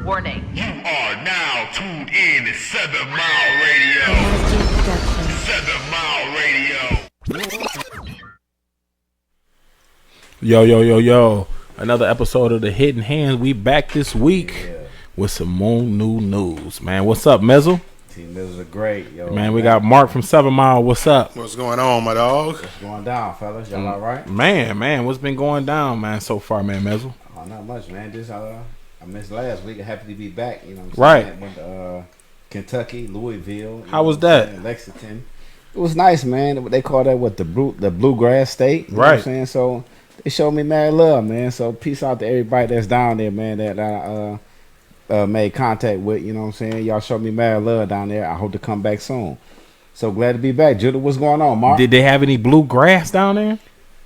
Warning. You are now tuned in to 7 Mile Radio. 7 Mile Radio. Yo. Another episode of the Hidden Hands. We back this week with some more new news, man. What's up, Mezzle? Team Mizzles are great, yo. Man, we got Mark from 7 Mile. What's up? What's going on, my dog? What's going down, fellas? Y'all all right? Man, what's been going down, man, so far, man, Mezzle? Oh, not much, man. Just I missed last week. Happy to be back. You know what I'm right. saying? Went to Kentucky, Louisville. How was that? Lexington. It was nice, man. They call that the bluegrass state. You know what I'm saying? So they showed me mad love, man. So peace out to everybody that's down there, man, that I made contact with. You know what I'm saying? Y'all showed me mad love down there. I hope to come back soon. So glad to be back. Judah, what's going on, Mark? Did they have any bluegrass down there?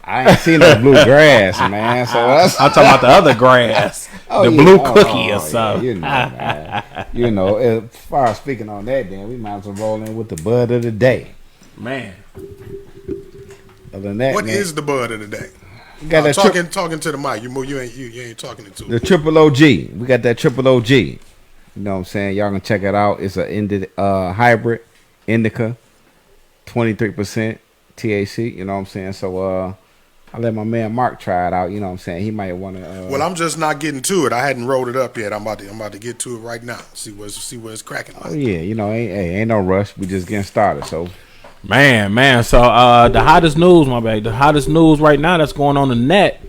I ain't seen no bluegrass, man. So I'm talking about the other grass, the blue cookie or something. Yeah, man. As far as speaking on that, then we might as well roll in with the bud of the day, man. Other than that, what is the bud of the day? Got that talking to the mic. You ain't talking to the triple OG. We got that triple OG. You know what I'm saying? Y'all can check it out. It's a hybrid indica, 23% THC. You know what I'm saying? So I let my man Mark try it out. You know what I'm saying? He might want to. Well, I'm just not getting to it. I hadn't rolled it up yet. I'm about to get to it right now. See where it's cracking. Oh yeah, ain't no rush. We just getting started. So. Man. So the hottest news, the hottest news right now that's going on the net.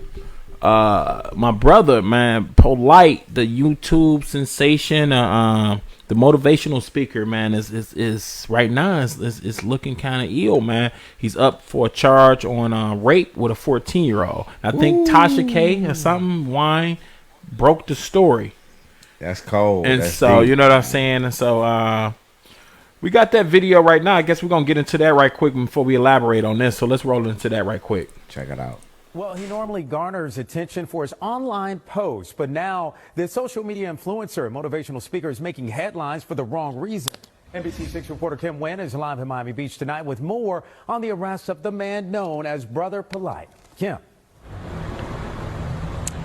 My brother, man, Polight, the YouTube sensation, the motivational speaker, man, is right now is looking kind of ill, man. He's up for a charge on rape with a 14-year-old. I think Tasha K or something wine broke the story. That's cold. And that's so deep. You know what I'm saying. And so we got that video right now. I guess we're going to get into that right quick before we elaborate on this. So let's roll into that right quick. Check it out. Well, he normally garners attention for his online posts, but now this social media influencer and motivational speaker is making headlines for the wrong reason. NBC6 reporter Kim Nguyen is live in Miami Beach tonight with more on the arrest of the man known as Brother Polight. Kim.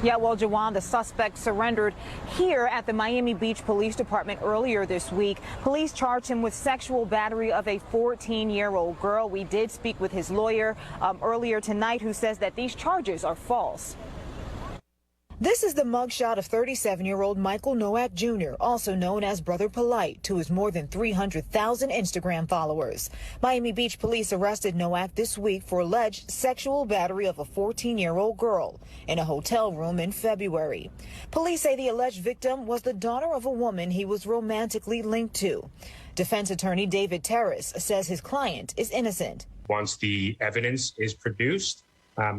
Yeah, well, Jawan, the suspect surrendered here at the Miami Beach Police Department earlier this week. Police charged him with sexual battery of a 14-year-old girl. We did speak with his lawyer earlier tonight, who says that these charges are false. This is the mugshot of 37-year-old Michael Nowak Jr., also known as Brother Polight, to his more than 300,000 Instagram followers. Miami Beach police arrested Nowak this week for alleged sexual battery of a 14-year-old girl in a hotel room in February. Police say the alleged victim was the daughter of a woman he was romantically linked to. Defense attorney David Terrace says his client is innocent. Once the evidence is produced,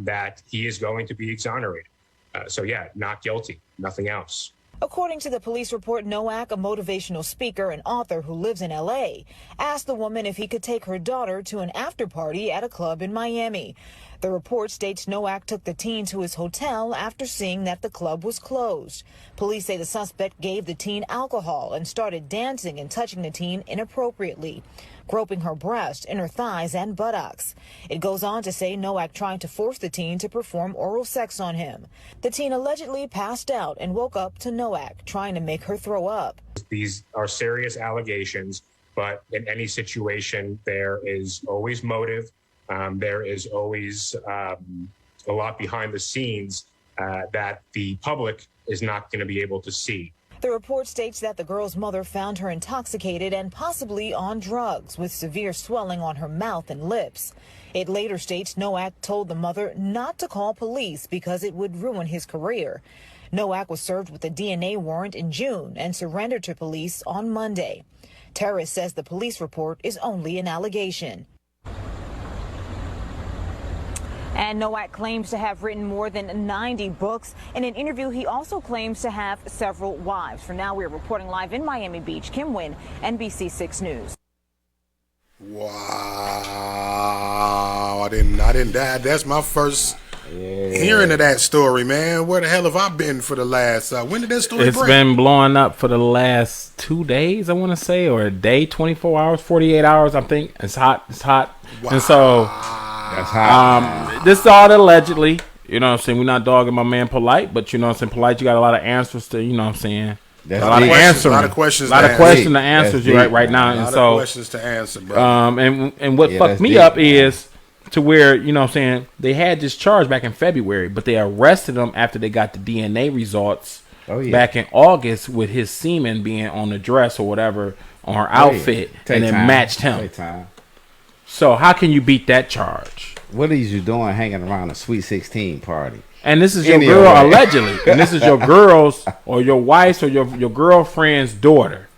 that he is going to be exonerated. So, not guilty, nothing else. According to the police report, Nowak, a motivational speaker and author who lives in L.A., asked the woman if he could take her daughter to an after party at a club in Miami. The report states Nowak took the teen to his hotel after seeing that the club was closed. Police say the suspect gave the teen alcohol and started dancing and touching the teen inappropriately, groping her breast, inner thighs, and buttocks. It goes on to say Nowak tried to force the teen to perform oral sex on him. The teen allegedly passed out and woke up to Nowak trying to make her throw up. These are serious allegations, but in any situation, there is always motive. There is always a lot behind the scenes that the public is not going to be able to see. The report states that the girl's mother found her intoxicated and possibly on drugs, with severe swelling on her mouth and lips. It later states Nowak told the mother not to call police because it would ruin his career. Nowak was served with a DNA warrant in June and surrendered to police on Monday. Terrace says the police report is only an allegation. And Nowak claims to have written more than 90 books. In an interview, he also claims to have several wives. For now, we're reporting live in Miami Beach. Kim Nguyen, NBC6 News. Wow, I didn't. That's my first hearing of that story, man. Where the hell have I been for the last? When did that story break? It's been blowing up for the last 2 days, I want to say, or a day, 24 hours, 48 hours. I think it's hot. Wow. And so that's hot. This is all allegedly. You know what I'm saying? We're not dogging my man Polight, but you know what I'm saying? Polight, you got a lot of answers to, you know what I'm saying? That's a lot of answers. A lot of questions. A lot of questions to That's answers deep, right now. A lot And of so, questions to answer, bro. and what fucked that's me deep, up man. is to where, you know what I'm saying, they had this charge back in February, but they arrested him after they got the DNA results back in August with his semen being on the dress or whatever on her outfit, and it matched him. Take time. So how can you beat that charge? What are you doing hanging around a Sweet 16 party? And this is your Anyway. girl, allegedly. And this is your girl's or your wife's or your girlfriend's daughter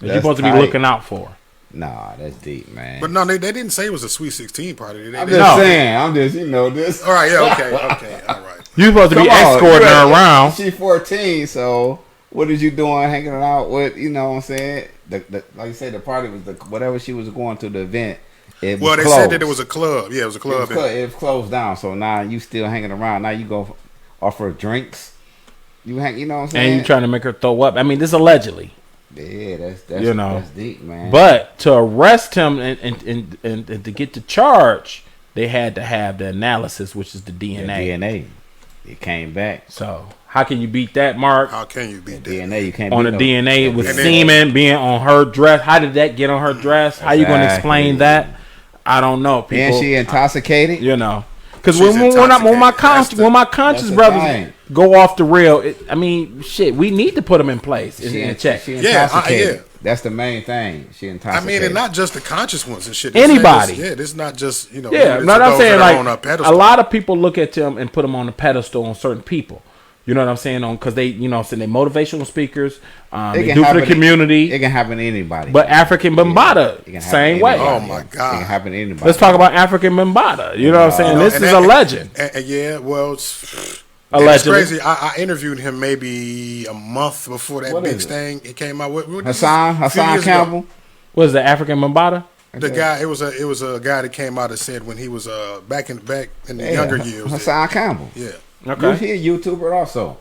that you're That's supposed to be tight. looking out for. Nah, that's deep, man. But no, they didn't say it was a Sweet 16 party. I'm just saying. I'm just, this. All right, yeah, okay, all right. You're supposed to be escorting her around. She 14, so what is you doing hanging out with, you know what I'm saying? Like you said, the party was whatever she was going to the event. It was They closed. said that it was a club. Yeah, it was a club. It was closed down, so now you still hanging around. Now you go offer drinks. You know what I'm saying? And you trying to make her throw up. I mean, this allegedly. Yeah, that's that's deep, man. But to arrest him and to get the charge, they had to have the analysis, which is the DNA. The DNA. It came back. So how can you beat that, Mark? How can you beat that? DNA, you can't On beat the no- DNA with And then- semen being on her dress. How did that get on her dress? How you going to explain Exactly. that? I don't know. People, And she intoxicated. you know, because She's when my intoxicated. conscious that's the brothers thing. go off the rail, I mean, shit, we need to put them in place in check. She Yeah, intoxicated. yeah. That's the main thing. She I intoxicated. mean, and not just the conscious ones and shit. Anybody. This not just Yeah, limited no, to I'm those saying that are on a like pedestal. a lot of people look at them and put them on the pedestal on certain people. You know what I'm saying? Because they, you know, saying they motivational speakers. They can do for happen the to- community. It can happen to anybody. But African It can Bambaataa, happen same to way. anybody. Oh, my It God. can happen to anybody. Let's talk about African Bambaataa. You know what I'm saying? This And is that- a legend. and yeah, well, it's Allegedly. crazy. I interviewed him maybe a month before that What big is it? thing. It came out. What Hassan a few years ago. Campbell. What is the African Bambaataa? The guy, it was a guy that came out and said when he was back in the Yeah, younger years. Hassan Campbell. Yeah. Okay. He a YouTuber also.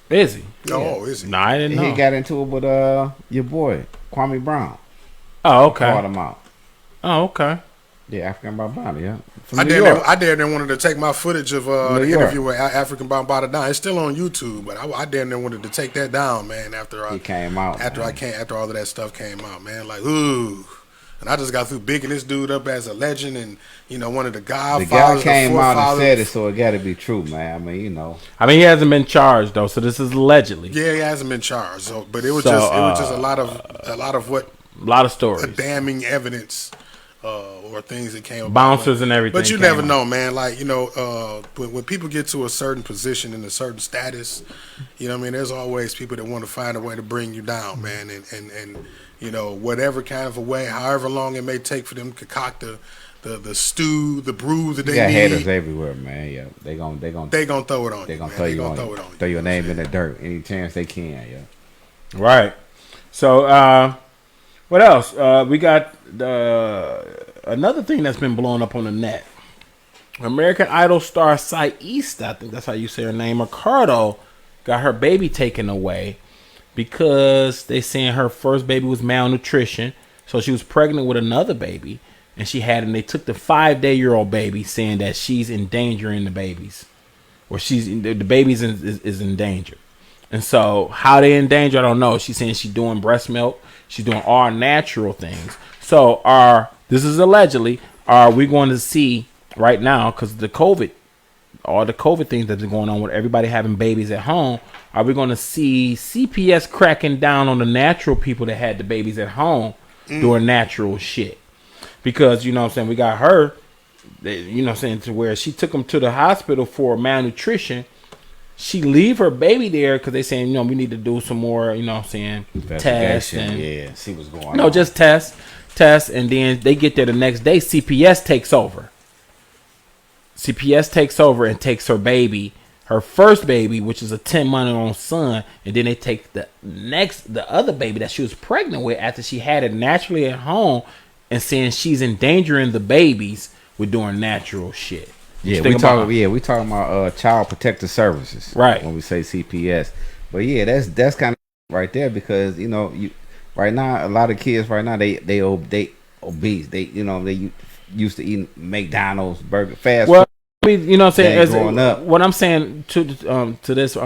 Is he? Oh, is he? No, I didn't know. He got into it with your boy Kwame Brown. Oh, Called okay. him out. Oh, okay. Yeah, African Bambaataa. Yeah, from I New dare York. them wanted to take my footage of the New York. interview with African Bambaataa down. It's still on YouTube, but I dare them wanted to take that down, man. After He came out. after man. after all of that stuff came out, man. Like, ooh. And I just got through bigging this dude up as a legend and, one of the The godfathers. guy came out and forefathers. said it, so it got to be true, man. I mean, I mean, he hasn't been charged though, so this is allegedly. Yeah, he hasn't been charged. So, but it was So, just a lot of what A lot of stories. damning evidence or things that came about. Bouncers and everything But you came never out. know, man. Like, when people get to a certain position and a certain status, what I mean, there's always people that want to find a way to bring you down, man. And whatever kind of a way, however long it may take for them to concoct the stew, the brew that you they got need. haters everywhere, man. Yeah, they gonna They gonna throw it on they you. gonna man. throw They you gonna on throw you. it on you. Throw your name in the dirt any chance they can. Yeah. Right. So, what else? We got another thing that's been blowing up on the net. American Idol star Saista, I think that's how you say her name, Ricardo, got her baby taken away because they saying her first baby was malnutrition. So she was pregnant with another baby, and they took the 5-day-old baby, saying that she's endangering the babies, or the baby's is in danger. And so how they in danger, I don't know. She's saying she's doing breast milk. She's doing all natural things. So this is allegedly, are we going to see right now, because all the COVID things that's been going on with everybody having babies at home, are we going to see CPS cracking down on the natural people that had the babies at home doing natural shit? Because, you know what I'm saying, we got her, you know what I'm saying, to where she took them to the hospital for malnutrition. She leave her baby there because they saying, we need to do some more, you know what I'm saying, tests. And, yeah, see what's going on. no, just tests, and then they get there the next day, CPS takes over. CPS takes over and takes her baby, her first baby, which is a 10-month-old son, and then they take the other baby that she was pregnant with after she had it naturally at home, and saying she's endangering the babies with doing natural shit. Yeah, we talking about Child Protective Services, Right. When we say CPS, but yeah, that's kind of right there because right now a lot of kids right now they obese. They they used to eat McDonald's, burger, fast food. You know what I'm saying? As, growing up. what I'm saying to this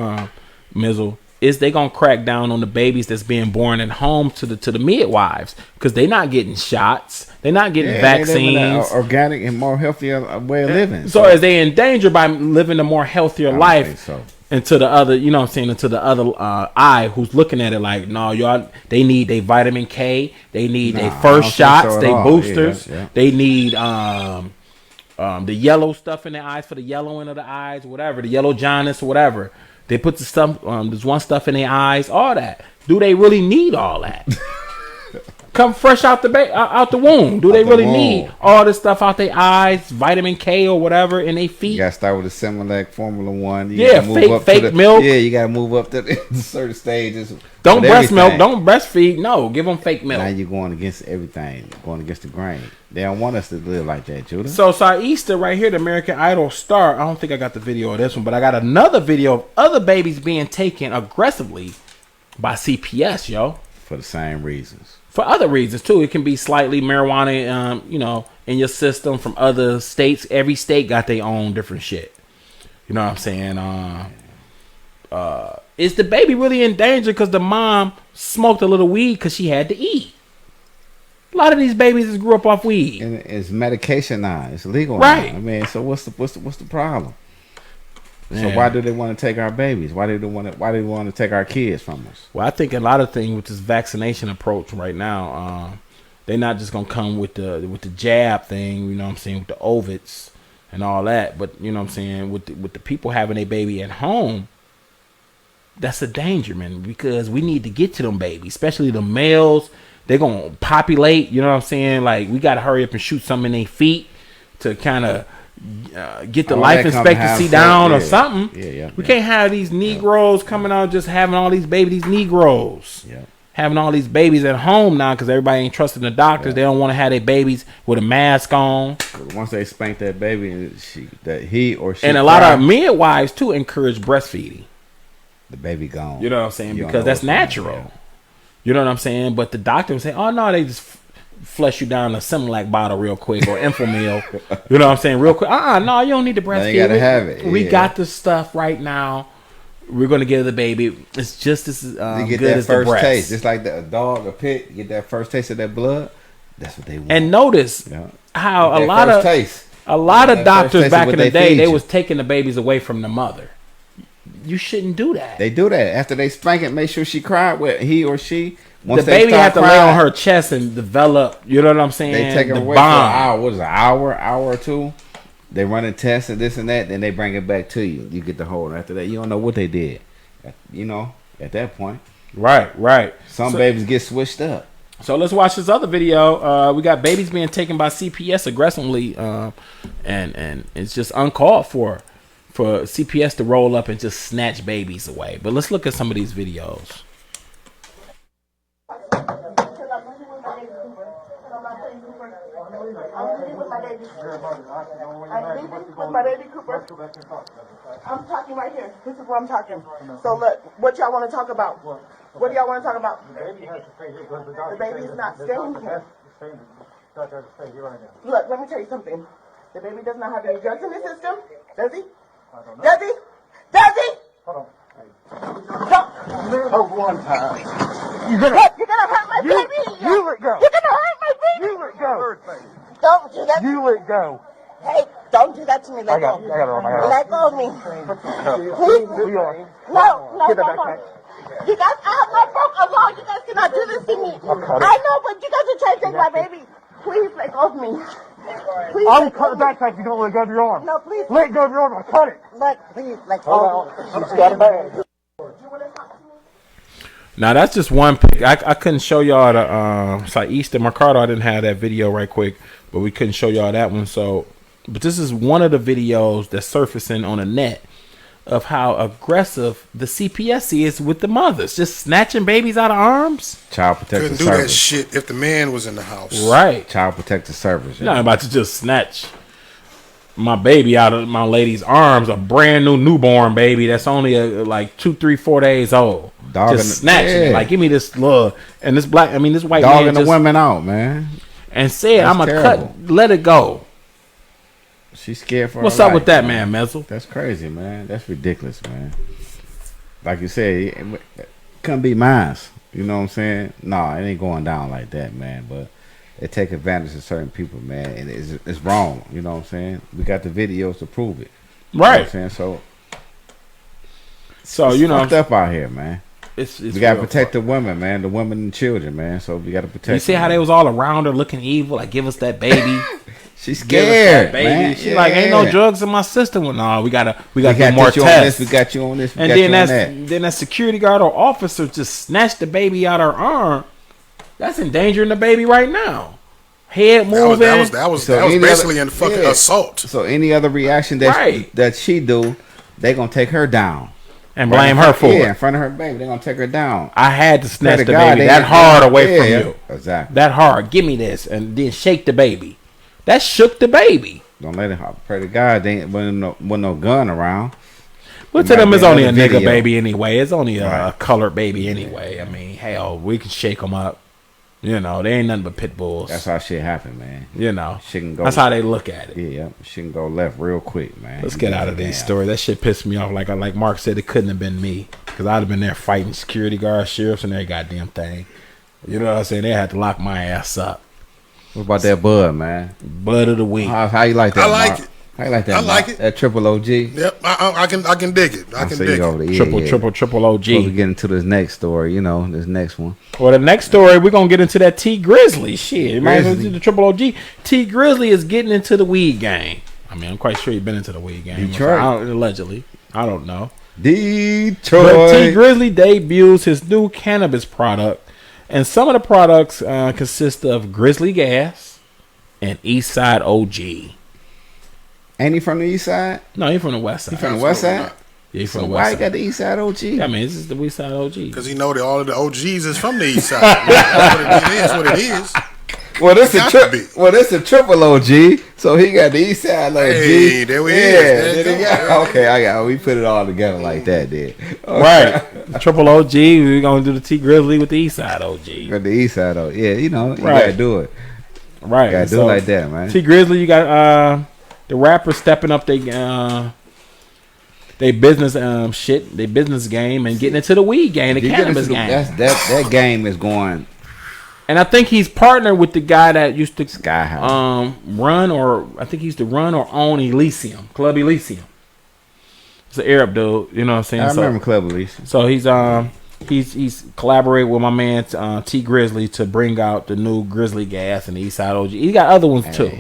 Mizzle is they gonna crack down on the babies that's being born at home to the midwives because they not getting shots, they not getting vaccines, organic and more healthier way of living. So as they in danger by living a more healthier life, and to the other, you know what I'm saying, and to the other eye who's looking at it like, no, y'all, they need their vitamin K, they need their first shots, they boosters, they need the yellow stuff in their eyes for the yellowing of the eyes, whatever, the yellow jaundice, whatever. They put the stuff, there's one stuff in their eyes, all that. Do they really need all that? Come fresh out the womb. Do they really need all this stuff out their eyes, vitamin K or whatever in their feet? You gotta start with a Similac Formula 1. Fake milk. Yeah, you gotta move up to certain stages. Don't breast milk. Don't breastfeed. No, give them fake milk. Now you're going against everything, going against the grain. They don't want us to live like that, Judah. So Easter right here, the American Idol star. I don't think I got the video of this one, but I got another video of other babies being taken aggressively by CPS, yo. For the same reasons. For other reasons too. It can be slightly marijuana, you know, in your system from other states. Every state got their own different shit. You know what I'm saying? Is the baby really in danger because the mom smoked a little weed because she had to eat? A lot of these babies just grew up off weed. And it's medication now. It's legal right now. I mean, so what's the problem? Man. So why do they want to take our babies? Why do they want to take our kids from us? Well, I think a lot of things with this vaccination approach right now, they're not just gonna come with the jab thing, you know what I'm saying, with the ovids and all that, but you know what I'm saying, with the people having a baby at home, that's a danger, man, because we need to get to them babies, especially the males. They're gonna populate, you know what I'm saying? Like, we gotta hurry up and shoot some in their feet to kind of get the life expectancy down or something. We can't have these Negroes coming out just having all these babies. These Negroes having all these babies at home now because everybody ain't trusting the doctors. They don't want to have their babies with a mask on. Once they spank that baby, and he or she, and a lot of midwives too encourage breastfeeding. The baby gone. You know what I'm saying? Because that's natural. You know what I'm saying? But the doctor would say, "Oh no, they just flush you down a Similac bottle real quick or Infomil." You know what I'm saying? Real quick. No, you don't need to breastfeed. You gotta have it. We got the stuff right now. We're gonna give the baby. It's just as you get good that as first the breast. taste. It's like a dog, a pit. You get that first taste of that blood. That's what they want. And notice how a lot of doctors back in the day, they was taking the babies away from the mother. You shouldn't do that. They do that after they spank it. Make sure she cried with he or she. Once the baby had to lay on her chest and develop. You know what I'm saying? They take her away for an hour. What is it, an hour or two? They run a test and this and that. Then they bring it back to you. You get the hold. After that, you don't know what they did. You know, at that point. Right. Some babies get switched up. So let's watch this other video. We got babies being taken by CPS aggressively, and it's just uncalled for CPS to roll up and just snatch babies away. But let's look at some of these videos. My baby Cooper. I'm talking right here. This is what I'm talking. So look, what y'all want to talk about? What do y'all want to talk about? The baby is not staying here. Look, let me tell you something. The baby does not have any drugs in his system. Does he? Does he? Does he? Hold on. Don't. One time. You're gonna hurt my baby. You let go. You're gonna hurt my baby. You let go. Don't do that. You let go. Hey, don't do that to me. Let go. Let go of me. Please. No. Get the backpack. You guys, I have my phone alone. You guys cannot do this to me. I know, but you guys are trying to take my baby. Please let go of me. Please. I will cut the backpack if you don't let go of your arm. No, please. Let go of your arm. I'll cut it. Please, let go. She's got a bag. Now that's just one pic. I couldn't show y'all the it's like Easter Mercado. I didn't have that video right quick, but we couldn't show y'all that one. So, but this is one of the videos that's surfacing on the net of how aggressive the CPS is with the mothers, just snatching babies out of arms. Child Protective Service. Couldn't do that shit if the man was in the house. Right. Child Protective Service. You're not about to just snatch my baby out of my lady's arms, a brand new newborn baby that's only like 2, 3, 4 days old. Just snatching it. Like, give me this love. And this this white man dogging the women out, man. And said, I'm going to let it go. She's scared for What's her up life, with that, man, Mezzle? That's crazy, man. That's ridiculous, man. Like you said, it couldn't be mine. You know what I'm saying? No, it ain't going down like that, man. But they take advantage of certain people, man, and it's wrong. You know what I'm saying? We got the videos to prove it. Right. You know what I'm saying? So you know, fucked up out here, man. It's we gotta protect the women, man, the women and children, man. So we gotta protect. You see how they was all around her looking evil, like give us that baby. She's scared, baby. Man. She like ain't no drugs in my system. Well, no, we got do more tests. We got you on this. And then that security guard or officer just snatched the baby out her arm. That's endangering the baby right now. Head moving. That was basically in fucking assault. So any other reaction that she do, they gonna take her down and blame her for it. In front of her baby, they gonna take her down. I had to snatch the baby that hard away from you. Exactly. That hard. Give me this, and then shake the baby. That shook the baby. Don't let it hop. Pray to God, they ain't with no gun around. Well, to them, it's only a nigga baby anyway. It's only a colored baby anyway. I mean, hell, we can shake them up. You know, they ain't nothing but pit bulls. That's how shit happen, man. You know, shit can go. That's how they look at it. Yeah, shit can go left real quick, man. Let's get out of this story. That shit pissed me off. Like Mark said, it couldn't have been me because I'd have been there fighting security guards, sheriffs, and every goddamn thing. You know what I'm saying? They had to lock my ass up. What about that bud, man? Bud of the week. How you like that? I like Mark? it. How you like that? I like it. That triple OG. Yep, I can dig it. I can dig it. Triple OG. Before we get into this next story, this next one. Well, the next story we're gonna get into that T Grizzly shit. You might as well do the triple OG. T Grizzly is getting into the weed game. I mean, I'm quite sure he's been into the weed game. Detroit. Allegedly, I don't know. Detroit. But T Grizzly debuts his new cannabis product, and some of the products consist of Grizzly Gas and Eastside OG. Ain't he from the east side? No, he from the west side. He from the west side? Yeah, he from so the why west he got the east side OG? Yeah, I mean, this is the east side OG. Because he know that all of the OGs is from the east side. That's what it is. Well, this a triple OG, so he got the east side OG. Hey, there we is. Okay, I got. We put it all together like that, then. Okay. Right, triple OG. We're gonna do the T Grizzly with the east side OG. Got the east side OG. Yeah, you gotta do it. Right, you gotta do it like that, man. T Grizzly, you got the rappers stepping up they business shit, they business game, and getting into the weed game, the cannabis game. That game is going. And I think he's partnered with the guy that used to Sky run, or I think he used to run or own Club Elysium. It's an Arab dude, you know what I'm saying? I remember Club Elysium. So he's collaborated with my man T Grizzly to bring out the new Grizzly Gas and the Eastside OG. He got other ones too.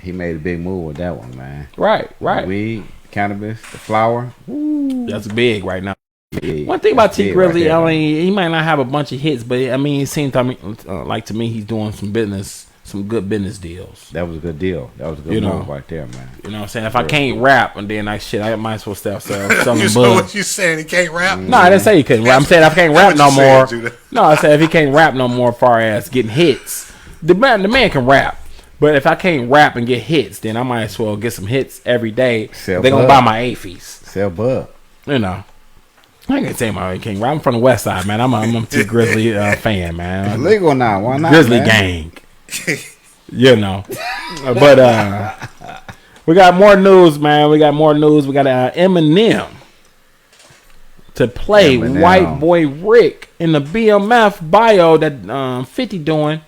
He made a big move with that one, man. Right. The weed, cannabis, the flower. Ooh, that's big right now. Yeah, one thing about T Grizzly, I mean, he might not have a bunch of hits, but I mean, it seems like to me he's doing some good business deals. That was a good deal. That was a good move right there, man. You know what I'm saying? If I can't rap, and then I might as well sell some You know what you saying? He can't rap? No, I didn't say he couldn't rap. I'm saying if I can't rap no more. No, I said if he can't rap no more, as far as getting hits, the man can rap. But if I can't rap and get hits, then I might as well get some hits every day. They're gonna buy my AFEs. Sell bud. You know. I ain't gonna say my King. I'm from the West Side, man. I'm a T Grizzly fan, man. It's legal now. Why not? Grizzly gang. You know. But we got more news, man. We got Eminem to play White Boy Rick in the BMF bio that 50 doing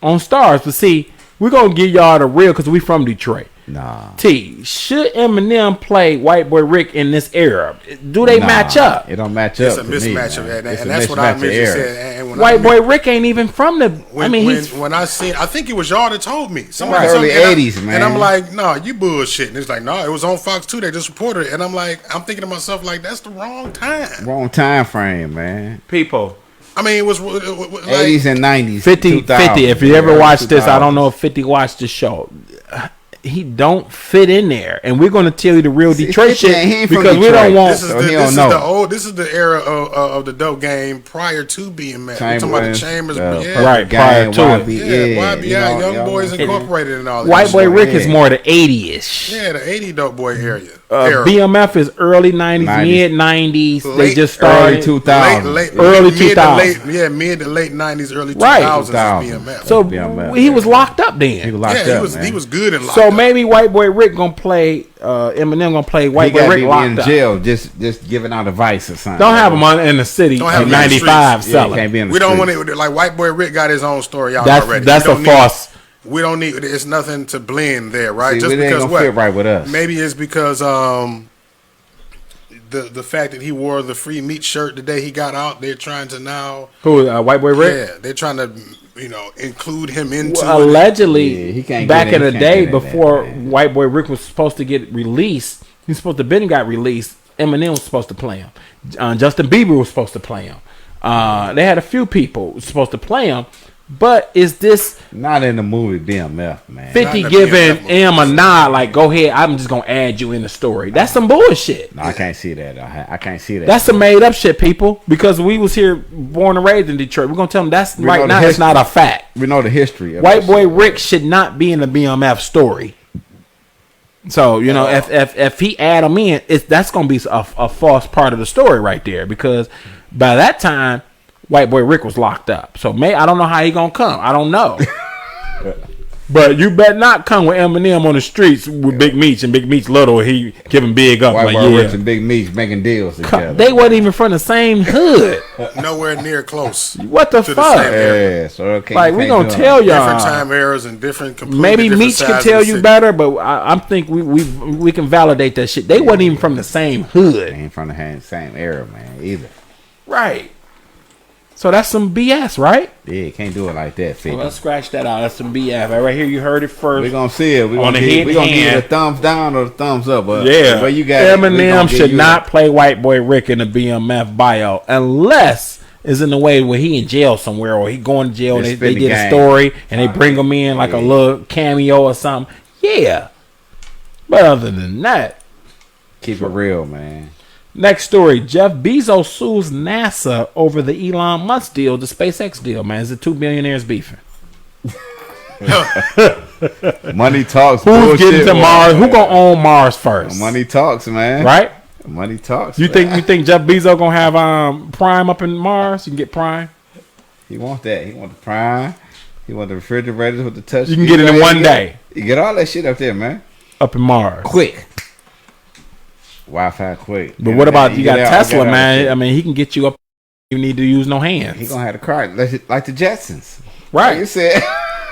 on Stars. But see, we're gonna give y'all the real because we from Detroit. Nah. T, should Eminem play White Boy Rick in this era? Do they match up? It don't match up. It's a mismatch of that, and that's what I said. White Boy Rick ain't even from the. I think it was y'all that told me. Somebody early '80s, man. And I'm like, no, you bullshitting. It's like, no, it was on Fox 2. They just reported it, and I'm thinking to myself, like, that's the wrong time. Wrong time frame, man. People. I mean, it was 80s and 90s. 50. If you ever watched this, I don't know if 50 watched the show. He don't fit in there, and we're going to tell you the real Detroit shit because we don't want. This is the era of the dope game prior to being mad. We're talking about the Chambers, right? Prior to it, YBI, Young Boys Incorporated, and all that. White Boy Rick is more the 80ish. Yeah, the 80 dope boy area. BMF is early 90s, mid 90s. They just started early 2000s. Early 2000s. Mid to late 90s, early 2000s is BMF. So BMF, he was locked up then. He was locked up, he was good and locked so up. maybe White Boy Rick gonna play Eminem gonna play White Boy Rick locked in up. jail, just giving out advice or something. Don't have him in the city in 95 selling. Can't be in the we don't streets. want it like White Boy Rick got his own story out already. That's a false. We don't need. It's nothing to blend there, right? See, just it ain't because gonna what? fit right with us. Maybe it's because the fact that he wore the free meat shirt the day he got out. They're trying to now. Who White Boy Rick? Yeah, they're trying to include him into allegedly he can't back in get the day that, before man. White Boy Rick was supposed to get released. He was supposed to Ben got released. Eminem was supposed to play him. Justin Bieber was supposed to play him. They had a few people supposed to play him. But is this not in the movie BMF, man? 50 giving M a nod like, go ahead, I'm just gonna add you in the story. That's some bullshit. No, I can't see that. I can't see that. That's some made up shit, people. Because we was here born and raised in Detroit. We're gonna tell them that's right now. It's not a fact. We know the history. Of White Boy Rick should not be in the BMF story. So if he add him in, that's gonna be a false part of the story right there. Because by that time, White Boy Rick was locked up. So I don't know how he gonna come. I don't know. But you better not come with Eminem on the streets with Big Meech and Big Meech little. He giving big up. White Boy Rick and Big Meech making deals together. They wasn't even from the same hood. Nowhere near close. What the fuck? So like we gonna tell y'all different time eras and different. Maybe Meech can tell you better, but I think we can validate that shit. They wasn't even from the same hood. They ain't from the same era, man. Either. Right. So that's some BS, right? Yeah, can't do it like that, 50. Well, let's scratch that out. That's some BS. Right here, you heard it first. We're going to see it. We're on going to give you the thumbs down or the thumbs up. But yeah. You got Eminem should not play White Boy Rick in the BMF bio unless it's in the way where he in jail somewhere or he going to jail and they did a story and they bring him in like a little cameo or something. Yeah. But other than that, keep it real, man. Next story, Jeff Bezos sues NASA over the Elon Musk deal, the SpaceX deal, man. Is the two billionaires beefing? Money talks. Who's getting to Mars? Who gonna own Mars first? Money talks, man. Right? Money talks. You think Jeff Bezos gonna have Prime up in Mars? You can get Prime. He want that. He want the Prime. He want the refrigerators with the touch. You can get it in one day. You get all that shit up there, man. Up in Mars, quick. Wi-Fi quick. But what about you got Tesla, man? I mean, he can get you up. You need to use no hands. He gonna have to cry like the Jetsons, right? Like you said.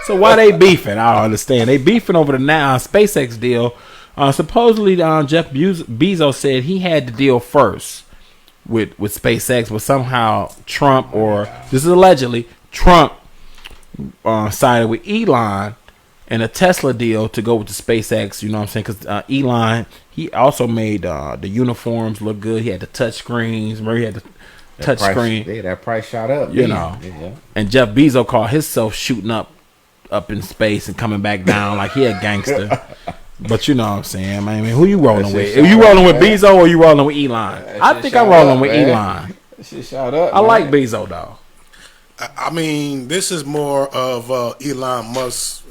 So why they beefing? I don't understand. They beefing over the SpaceX deal. Supposedly, Jeff Bezos said he had the deal first with SpaceX, but somehow Trump, or this is allegedly Trump, sided with Elon and a Tesla deal to go with the SpaceX. You know what I'm saying? Because Elon, he also made the uniforms look good. He had the touch screens. Remember, he had the touch screen. Yeah, that price shot up. You know. Yeah. And Jeff Bezos called himself shooting up in space and coming back down like he a gangster. But you know what I'm saying, man. I mean, who you rolling with? Are you rolling with Bezos or you rolling with Elon? I think I'm rolling with Elon. That shit shot up. I like Bezos though. I mean, this is more of Elon Musk's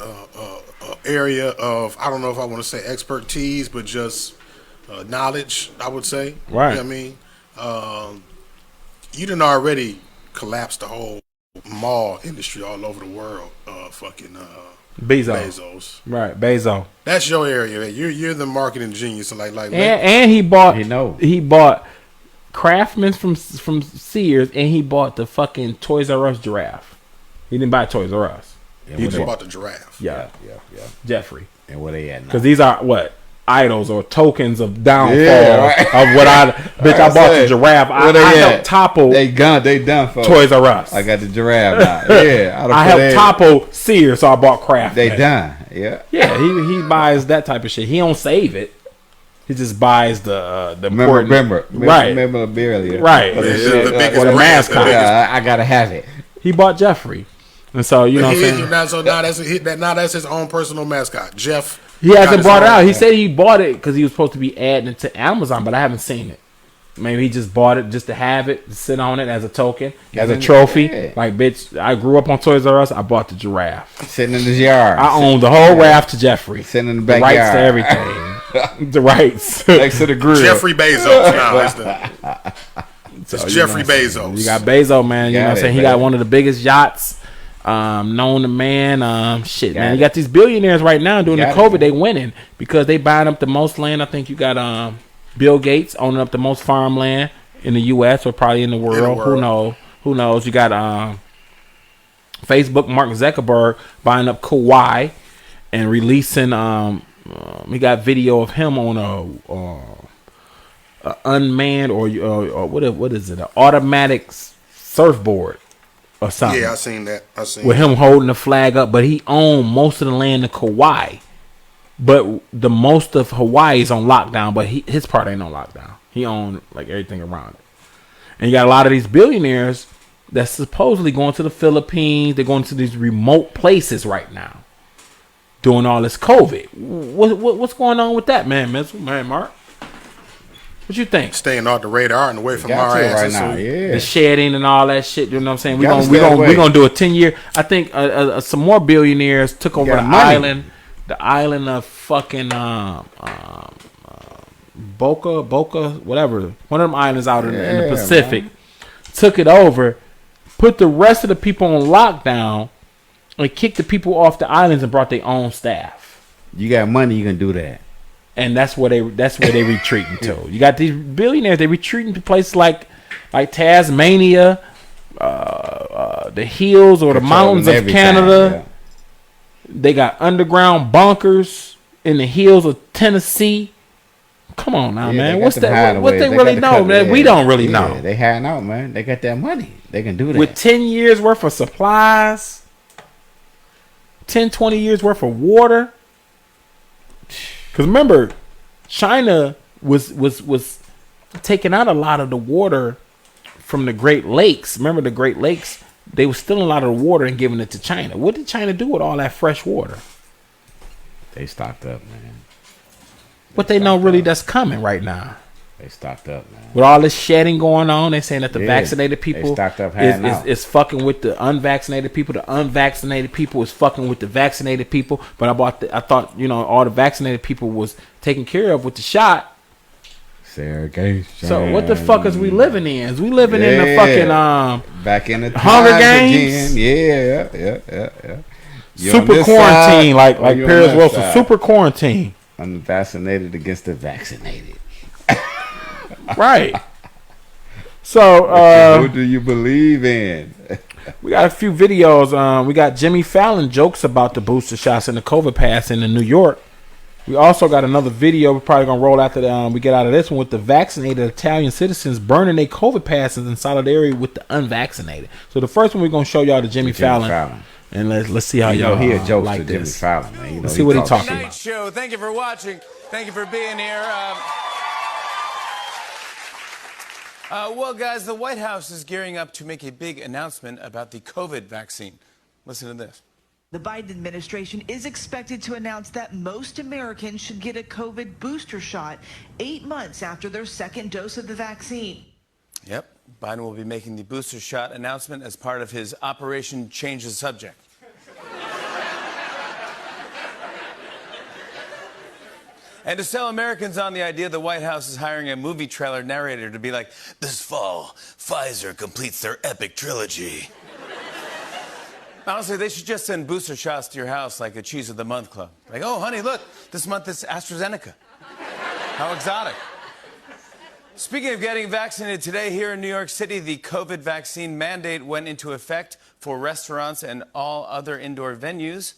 area of, I don't know if I want to say expertise, but just knowledge, I would say. Right. You know what I mean? You done already collapsed the whole mall industry all over the world. Bezos. Right, Bezos. That's your area. You're the marketing genius. And he bought Craftsman's from Sears, and he bought the fucking Toys R Us giraffe. He didn't buy Toys R Us. He just bought the giraffe. Yeah. Jeffrey. And where they at now? Because these are what? Idols or tokens of downfall right. of what I bought the giraffe. I helped topple. They done for Toys R Us. I got the giraffe now. Yeah, I helped topple Sears, so I bought Kraft. They done. Yeah. Yeah, he buys that type of shit. He don't save it. He just buys the memorabilia. Right. The mascot. I gotta have it. He bought Jeffrey. And so you know what I'm saying? Now that's his own personal mascot. Jeff. He hasn't brought it out. He said he bought it because he was supposed to be adding it to Amazon, but I haven't seen it. Maybe he just bought it just to have it, to sit on it as a token, as a trophy. Yeah. Like, bitch, I grew up on Toys R Us. I bought the giraffe. Sitting in his yard. I own the whole raft to Jeffrey. Sitting in the backyard. The rights to everything. The rights. Next to the grill. Jeffrey Bezos now. It's Jeffrey Bezos. You got Bezos, man. You know what I'm saying? He got one of the biggest yachts known to man. Man. You got these billionaires right now during the COVID. They winning because they buying up the most land. I think you got Bill Gates owning up the most farmland in the U.S. or probably in the world. Who knows? You got Facebook, Mark Zuckerberg buying up Kauai and releasing. We got video of him on a unmanned or what is it? An automatic surfboard or something. Yeah, I seen that. With him holding the flag up, but he owned most of the land in Kauai. But the most of Hawaii is on lockdown, but his part ain't on lockdown. He owned like everything around it. And you got a lot of these billionaires that's supposedly going to the Philippines. They're going to these remote places right now, doing all this COVID. What's going on with that, man, Mark? What you think? Staying off the radar and away from our asses. Right now, yeah. The shedding and all that shit. You know what I'm saying? We're gonna do a 10-year. I think some more billionaires took over the island. The island of fucking Boca, whatever. One of them islands out in the Pacific. Man. Took it over, put the rest of the people on lockdown, and kicked the people off the islands and brought their own staff. You got money, you can do that. And that's where they retreating to. You got these billionaires, they retreating to places like Tasmania, the hills or the mountains of Canada. Yeah. They got underground bunkers in the hills of Tennessee. Come on now, man. What's that? What they really know, man? We don't really know. They hiding out, man. They got that money. They can do that. With 10 years worth of supplies, 10, 20 years worth of water. Because remember, China was taking out a lot of the water from the Great Lakes. Remember the Great Lakes? They were stealing a lot of the water and giving it to China. What did China do with all that fresh water? They stocked up, man. What they know really that's coming right now. They stocked up, man. With all this shedding going on, they're saying that the vaccinated people is fucking with the unvaccinated people. The unvaccinated people is fucking with the vaccinated people. But I thought, all the vaccinated people was taken care of with the shot. Segregation. So what the fuck is we living in? Is we living in the fucking back in the Hunger Games? Again. Yeah. Super quarantine, like Paris Wilson. Super quarantine. Unvaccinated against the vaccinated. Right. So who do you believe in? We got a few videos. We got Jimmy Fallon jokes about the booster shots and the COVID pass in New York. We also got another video we're probably going to roll after we get out of this one with the vaccinated Italian citizens burning their COVID passes in solidarity with the unvaccinated. So the first one we're going to show y'all the Jimmy Fallon. And let's see how y'all hear jokes like to this. Jimmy Fallon, man. Let's see what he's talking about. Show. Thank you for watching. Thank you for being here. Well, guys, the White House is gearing up to make a big announcement about the COVID vaccine. Listen to this. The Biden administration is expected to announce that most Americans should get a COVID booster shot 8 months after their second dose of the vaccine. Yep. Biden will be making the booster shot announcement as part of his Operation Change the Subject. And to sell Americans on the idea, the White House is hiring a movie trailer narrator to be like, this fall, Pfizer completes their epic trilogy. Honestly, they should just send booster shots to your house like a Cheese of the Month club. Like, oh, honey, look, this month it's AstraZeneca. How exotic. Speaking of getting vaccinated, today here in New York City, the COVID vaccine mandate went into effect for restaurants and all other indoor venues.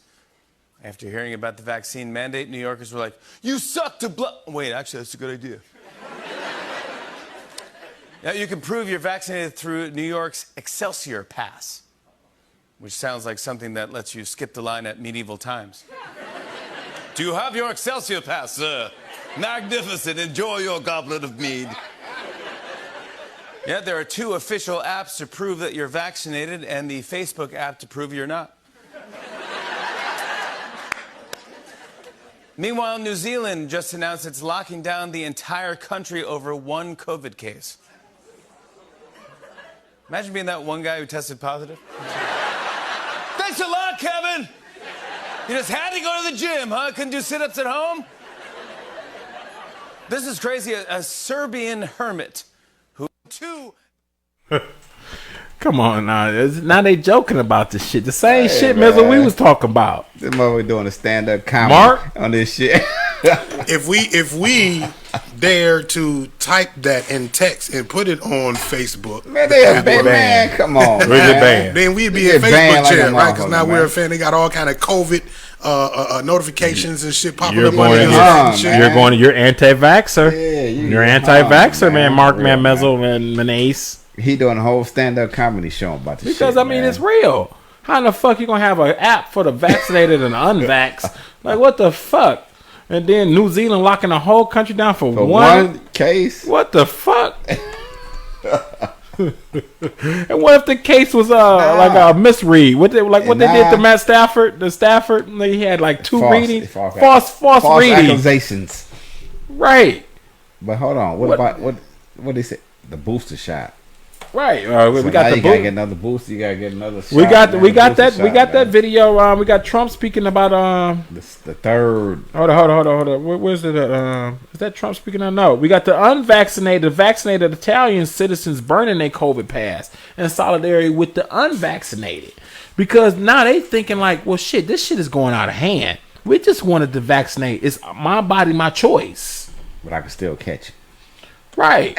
After hearing about the vaccine mandate, New Yorkers were like, you suck to Wait, actually, that's a good idea. Now, you can prove you're vaccinated through New York's Excelsior Pass, which sounds like something that lets you skip the line at medieval times. Do you have your Excelsior Pass, sir? Magnificent. Enjoy your goblet of mead. Yeah, there are 2 official apps to prove that you're vaccinated and the Facebook app to prove you're not. Meanwhile, New Zealand just announced it's locking down the entire country over one COVID case. Imagine being that one guy who tested positive. Thanks a lot, Kevin. You just had to go to the gym, huh? Couldn't do sit-ups at home? This is crazy. A Serbian hermit who Come on now. Now they joking about this shit. The same shit, Mizzle, we was talking about. This mother doing a stand-up comedy Mark? on this shit. If we dare to type that in text and put it on Facebook, Man, they a bad man. Come on, Really man. bad. then we'd be They in get banned Facebook like a jail, right? Because now motherfucker, we're man. a fan. They got all kind of COVID notifications and shit popping You're up on going, the you're, internet on, and shit. man. you're anti-vaxxer. Yeah, You're anti-vaxxer, on, man. Mark, Real, man, Mizzle, and Menace. He doing a whole stand-up comedy show about this Because shit, I mean, man. it's real. How in the fuck you gonna have an app for the vaccinated and unvaxxed? Like, what the fuck? And then New Zealand locking the whole country down for one case. What the fuck? And what if the case was like a misread? What they did to Matt Stafford? The Stafford, he had like two readings, false readings, accusations. Right. But hold on, what about what they say? The booster shot. Right. So we now got the you gotta get another booster. You gotta get another shot. We got booster shot, we got that man. video. We got Trump speaking about the third. Hold on. Where's it? Is that Trump speaking? No. We got the vaccinated Italian citizens burning their COVID pass in solidarity with the unvaccinated, because now they thinking like, well, shit, this shit is going out of hand. We just wanted to vaccinate. It's my body, my choice. But I can still catch it. Right.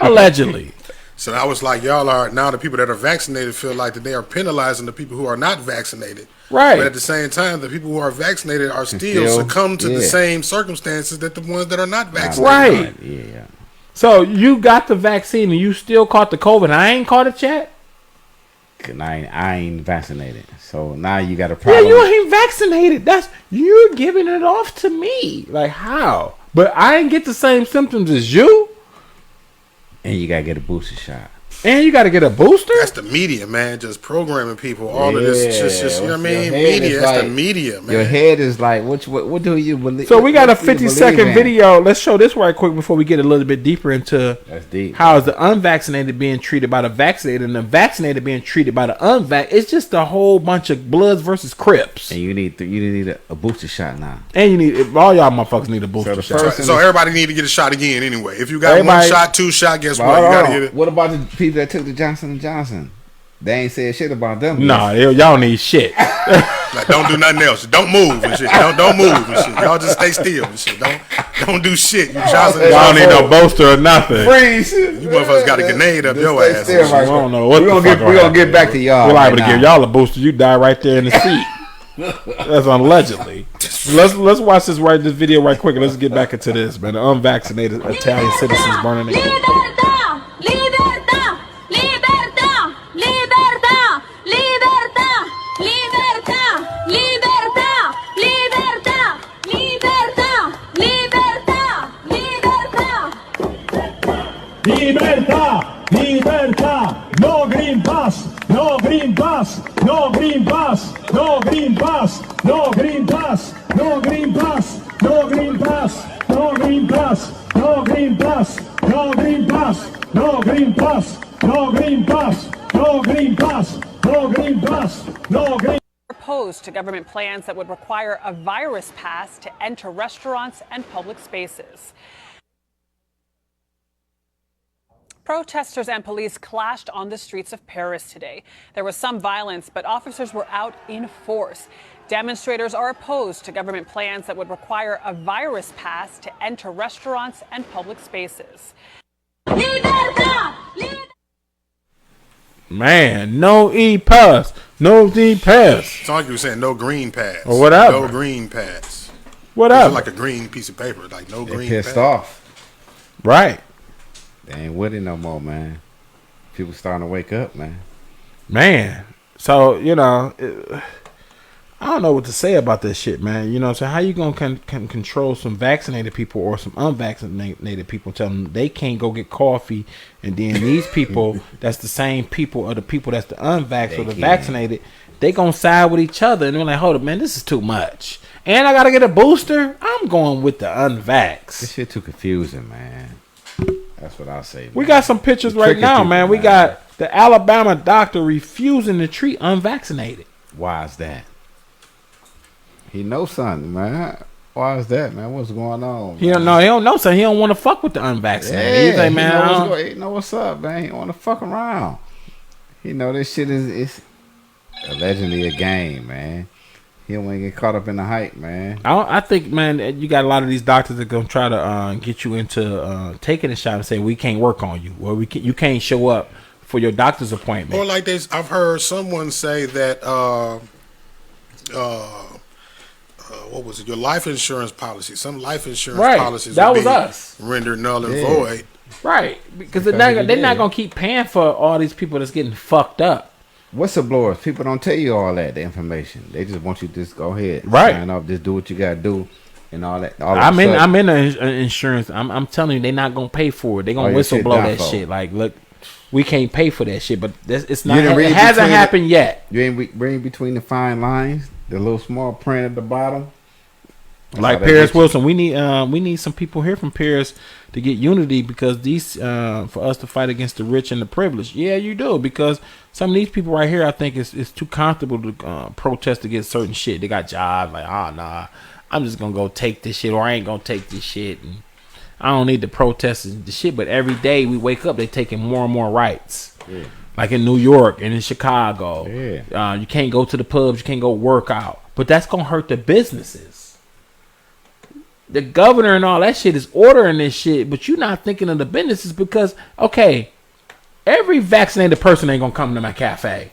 Allegedly. So I was like, y'all are now the people that are vaccinated feel like that they are penalizing the people who are not vaccinated. Right. But at the same time, the people who are vaccinated are still succumb to the same circumstances that the ones that are not vaccinated. Right. Yeah. So you got the vaccine and you still caught the COVID. I ain't caught it yet. Cause I ain't vaccinated. So now you got a problem. Yeah, you ain't vaccinated. You're giving it off to me. Like how? But I ain't get the same symptoms as you. And you gotta get a booster shot. And you gotta get a booster? That's the media, man. Just programming people. All of this, just you know what I mean? Media. That's the media, man. Your head is like, what do you believe? So we got a what do you 50-second believe in? video. Let's show this right quick before we get a little bit deeper into That's deep. how is the unvaccinated being treated by the vaccinated and the vaccinated being treated by the unvaccinated. It's just a whole bunch of Bloods versus Crips. And you need a booster shot now. And you need all y'all motherfuckers need a booster shot. So everybody need to get a shot again anyway. If you got one shot, two shot, guess what? You gotta get it. What about the people that took the Johnson & Johnson? They ain't said shit about them. Nah, y'all need shit. Like, don't do nothing else. Don't move and shit. Don't move and shit. Y'all just stay still and shit. Don't do shit. You Johnson. Y'all don't need no bolster or nothing. Freeze. You motherfuckers got a grenade up your ass. Still, I don't know what we the fuck gonna get back to y'all. We're liable right to give now. y'all a booster. You die right there in the seat. That's allegedly. Let's watch this video right quick and let's get back into this, man. The unvaccinated Italian citizens burning their Libertà, libertà, no Green Pass, no Green Pass, no Green Pass, no Green Pass, no Green Pass, no Green Pass, no Green Pass, no Green Pass, no Green Pass, no Green Pass, no Green Pass, no Green Pass, no Green Pass, no Green Pass, no Green. Opposed to government plans that would require a virus pass to enter restaurants and public spaces. Protesters and police clashed on the streets of Paris today. There was some violence, but officers were out in force. Demonstrators are opposed to government plans that would require a virus pass to enter restaurants and public spaces. Man, no e-pass. No e-pass. It's like you were saying no green pass. Or whatever. No green pass. Whatever. It's like a green piece of paper. Like no green Pissed pass. off. Right. They ain't with it no more, man. People starting to wake up, man. Man. So, I don't know what to say about this shit, man. You know what I'm saying? How you going to control some vaccinated people or some unvaccinated people, tell them they can't go get coffee, and then these people that's the same people or the people that's the unvaxxed or the vaccinated, they going to side with each other, and they're like, hold up, man, this is too much. And I got to get a booster? I'm going with the unvaxxed. This shit too confusing, man. That's what I'll say. We got some pictures right now, man. We got the Alabama doctor refusing to treat unvaccinated. Why is that? He knows something, man. Why is that, man? What's going on? He don't know. He don't know. So he don't want to fuck with the unvaccinated. He's like, man, he know what's up, man. He don't want to fuck around. He know this shit is allegedly a game, man. He don't want to get caught up in the hype, man. I think, man, you got a lot of these doctors that gonna try to get you into taking a shot and say we can't work on you, or you can't show up for your doctor's appointment. Or like this, I've heard someone say that what was it? Your life insurance policy. Some life insurance policies that would was be us rendered null and void. Right, because they're not gonna keep paying for all these people that's getting fucked up. Whistleblowers, people don't tell you all that, the information. They just want you to just go ahead, sign up, just do what you gotta do, and all that. I'm in the insurance. I'm telling you, they're not gonna pay for it. They're gonna whistleblow that shit. Like, look, we can't pay for that shit. But it's not. It hasn't happened yet. You ain't reading between the fine lines, the little small print at the bottom. Like Paris Wilson, we need some people here from Paris to get unity, because these for us to fight against the rich and the privileged. Yeah, you do, because some of these people right here, I think it's too comfortable to protest against certain shit. They got jobs, like, nah, I'm just gonna go take this shit, or I ain't gonna take this shit, and I don't need to protest the shit. But every day we wake up, they taking more and more rights. Yeah. Like in New York and in Chicago, you can't go to the pubs, you can't go work out, but that's gonna hurt the businesses. The governor and all that shit is ordering this shit, but you're not thinking of the businesses, because, okay, every vaccinated person ain't gonna come to my cafe.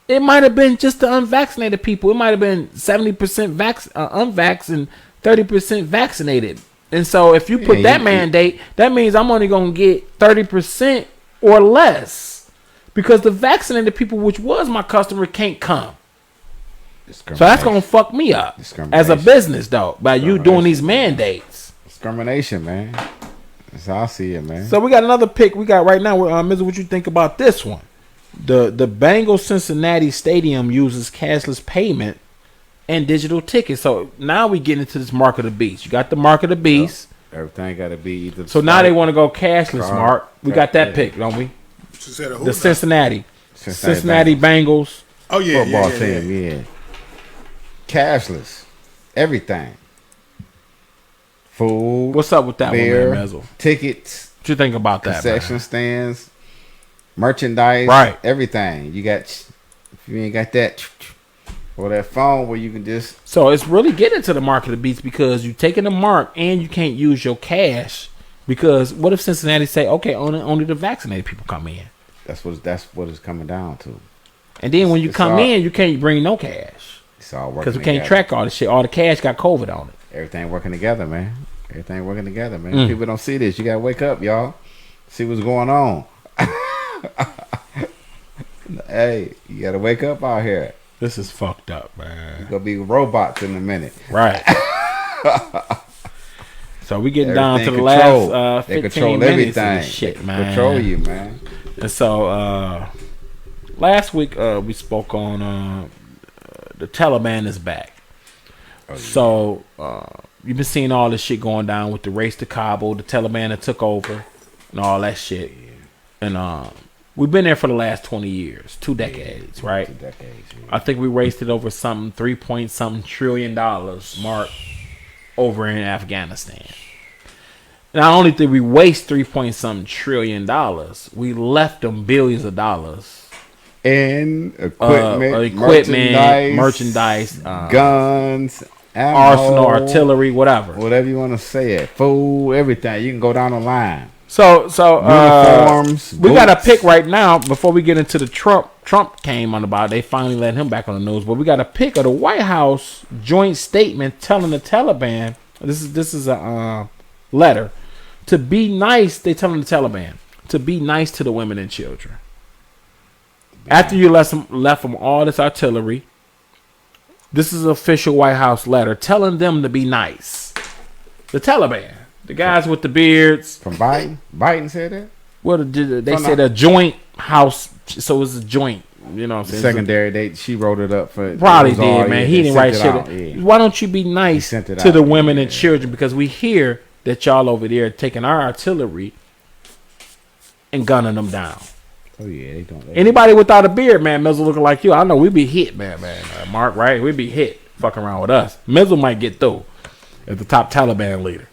It might have been just the unvaccinated people. It might have been 70% unvax and 30% vaccinated. And so if you put that mandate, that means I'm only gonna get 30% or less, because the vaccinated people, which was my customer, can't come. So that's gonna fuck me up as a business, though, by you doing these mandates. Discrimination, man. That's how I see it, man. So we got another pick. We got right now. Mizzle, what you think about this one? The Bangles Cincinnati Stadium uses cashless payment and digital tickets. So now we get into this mark of the beast. You got the mark of the beast. Everything got to be either. So now they want to go cashless, Mark. We got that pick, don't we? The Cincinnati Bengals. Oh yeah, football team, yeah. Cashless, everything. Food. What's up with that beer, one, man, Mezzle? Tickets. What you think about that, concession stands, merchandise, right? Everything. You got. If you ain't got that, or that phone where you can just. So it's really getting to the mark of the beast, because you taking the mark and you can't use your cash, because what if Cincinnati say, okay, only the vaccinated people come in? That's what it's coming down to. And then when you come in, you can't bring no cash. It's all working because we can't track all the shit. All the cash got COVID on it. Everything working together, man. Everything working together, man. People don't see this. You gotta wake up, y'all. See what's going on. Hey, you gotta wake up out here. This is fucked up, man. You're gonna be robots in a minute. Right. So we getting down to the last 15 minutes of this shit, man. Control you, man. And so last week we spoke on the Taliban is back. So you've been seeing all this shit going down with the race to Kabul, the Taliban that took over, and all that shit. And we've been there for the last 20 years, 2 decades, right? 2 decades. Yeah. I think we wasted over something, $3 trillion, Mark, over in Afghanistan. Not only did we waste $3 trillion, we left them billions of dollars. And equipment, merchandise, guns, ammo, arsenal, artillery, whatever you want to say it, food, everything. You can go down the line. So uniforms. We got a pick right now before we get into the Trump came on about. They finally let him back on the news, but we got a pick of the White House joint statement telling the Taliban. This is a letter to be nice. They telling the Taliban to be nice to the women and children. After you left them all this artillery, this is an official White House letter telling them to be nice. The Taliban, the guys with the beards. From Biden? Biden said that? Well, they said a joint house, so it's a joint. You know what I'm saying? Secondary, she wrote it up for. Probably did, man. He didn't write shit. Yeah. Why don't you be nice to the women and children? Because we hear that y'all over there taking our artillery and gunning them down. Oh yeah, they don't. Anybody without a beard, man, Mizzle looking like you. I know we be hit, man. Mark, right? We be hit. fuck around with us. Mizzle might get through as the top Taliban leader.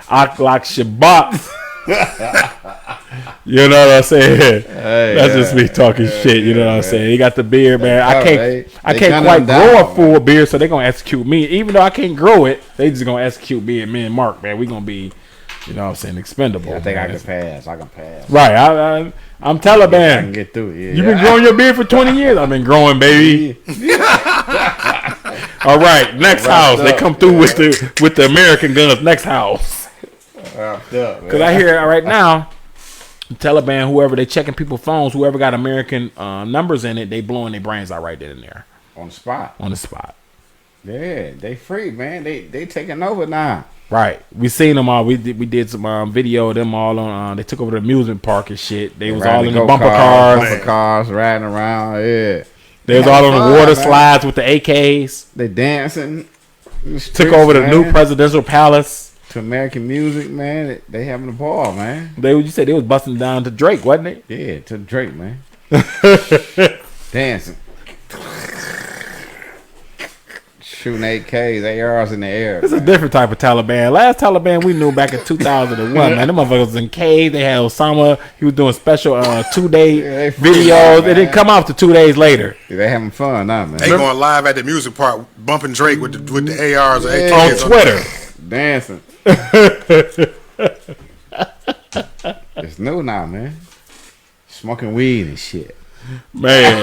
Akhlaq Shabbat. You know what I'm saying? That's just me talking shit. You know what I'm saying? He got the beard, man. I can't quite grow a full beard, so they're gonna execute me. Even though I can't grow it, they just gonna execute me and Mark, man. We gonna be, you know what I'm saying, expendable. Yeah, I think man. I can pass. Right. I'm Taliban. I can get through it. Yeah. You been growing your beard for 20 years? I've been growing, baby. All right, next house. They come through with the American guns. Next house. Because I hear right now, the Taliban, whoever, they checking people's phones, whoever got American numbers in it, they blowing their brains out right then and there. On the spot. Yeah, they free, man. They taking over now. Right. We seen them all. We did some video of them all on. They took over the amusement park and shit. They was all in the bumper cars riding around. Yeah. They was all on the water slides with the AKs. They dancing. Took over the new presidential palace. To American music, man. They having a ball, man. You said they was busting down to Drake, wasn't it? Yeah, to Drake, man. Dancing. Shooting AKs, ARs in the air. It's a different type of Taliban. Last Taliban we knew back in 2001, man. Them motherfuckers was in caves. They had Osama. He was doing special 2-day videos. They didn't come out to 2 days later. Yeah, they having fun now, man. They going live at the music park, bumping Drake with the ARs or AKs on Twitter. Dancing. It's new now, man. Smoking weed and shit. Man.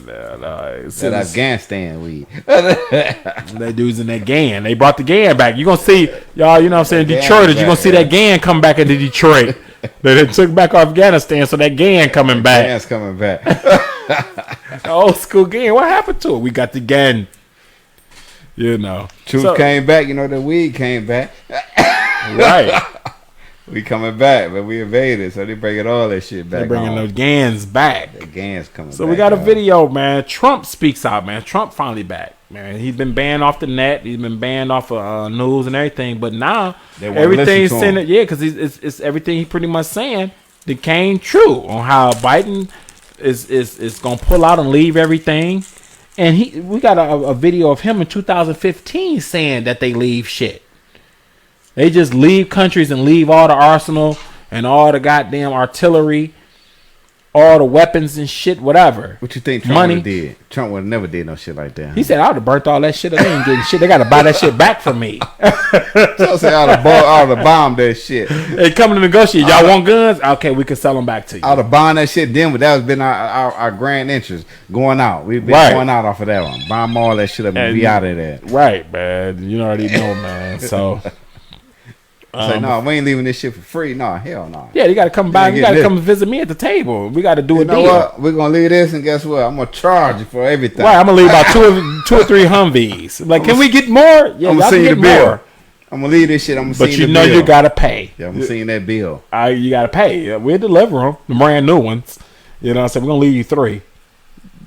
That Afghanistan weed. That dude's in that GAN. They brought the GAN back. You're going to see, y'all, you know what I'm saying, Detroit, you're going to see that GAN come back into Detroit. They took back Afghanistan, so that GAN coming back. GAN's coming back. The old school GAN. What happened to it? We got the GAN. You know. Truth came back. You know, the weed came back. Right. We coming back, but we evaded, so they bringing all that shit back. They're bringing those GANs back. The GANs coming back. So we got a video, man. Trump speaks out, man. Trump finally back, man. He's been banned off the net. He's been banned off of news and everything. But now everything's saying it, because it's everything he pretty much saying that came true on how Biden is gonna pull out and leave everything. And we got a video of him in 2015 saying that they leave shit. They just leave countries and leave all the arsenal and all the goddamn artillery, all the weapons and shit, whatever. What you think Trump would have did? Trump would have never did no shit like that. Huh? He said, I would have burnt all that shit. They ain't getting shit. They got to buy that shit back from me. So say I would have bombed that shit. They come to negotiate. Y'all want guns? Okay, we can sell them back to you. I would have bombed that shit then, but that has been our grand interest going out. We've been going out off of that one. Bomb all that shit up and be out of there. Right, man. You already know, man. So... Say, no, we ain't leaving this shit for free. No, hell no. Yeah, you got to come by. You got to come visit me at the table. We got to do a deal. What? We're going to leave this, and guess what? I'm going to charge you for everything. Right, I'm going to leave about two or three Humvees. Like, can we get more? Yeah, I'm going to see the bill. I'm going to leave this shit. I'm going to see the bill. But you got to pay. Yeah, I'm seeing that bill. You got to pay. Yeah, we'll deliver them, the brand new ones. You know what I'm saying? We're going to leave you 3.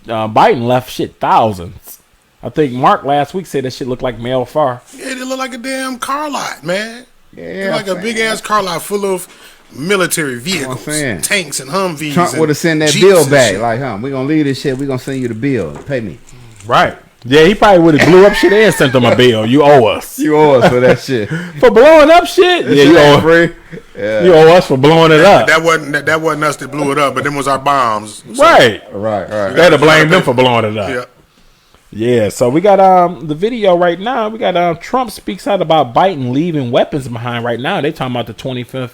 Biden left shit thousands. I think Mark last week said that shit looked like mail far. Yeah, it looked like a damn car lot, man. Yeah, like a big ass car lot full of military vehicles, tanks and Humvees. Trump would have sent that bill back, like, we're gonna leave this shit. We're gonna send you the bill. Pay me. Right. Yeah, he probably would have blew up shit and sent them a bill. You owe us. You owe us for that shit. For blowing up shit. Yeah, you owe free. Yeah. You owe us for blowing it up. That wasn't us that blew it up, but them was our bombs. So. Right. They'd have blamed them for blowing it up. Yeah. Yeah, so we got the video right now. We got Trump speaks out about Biden leaving weapons behind right now. They talking about the 25th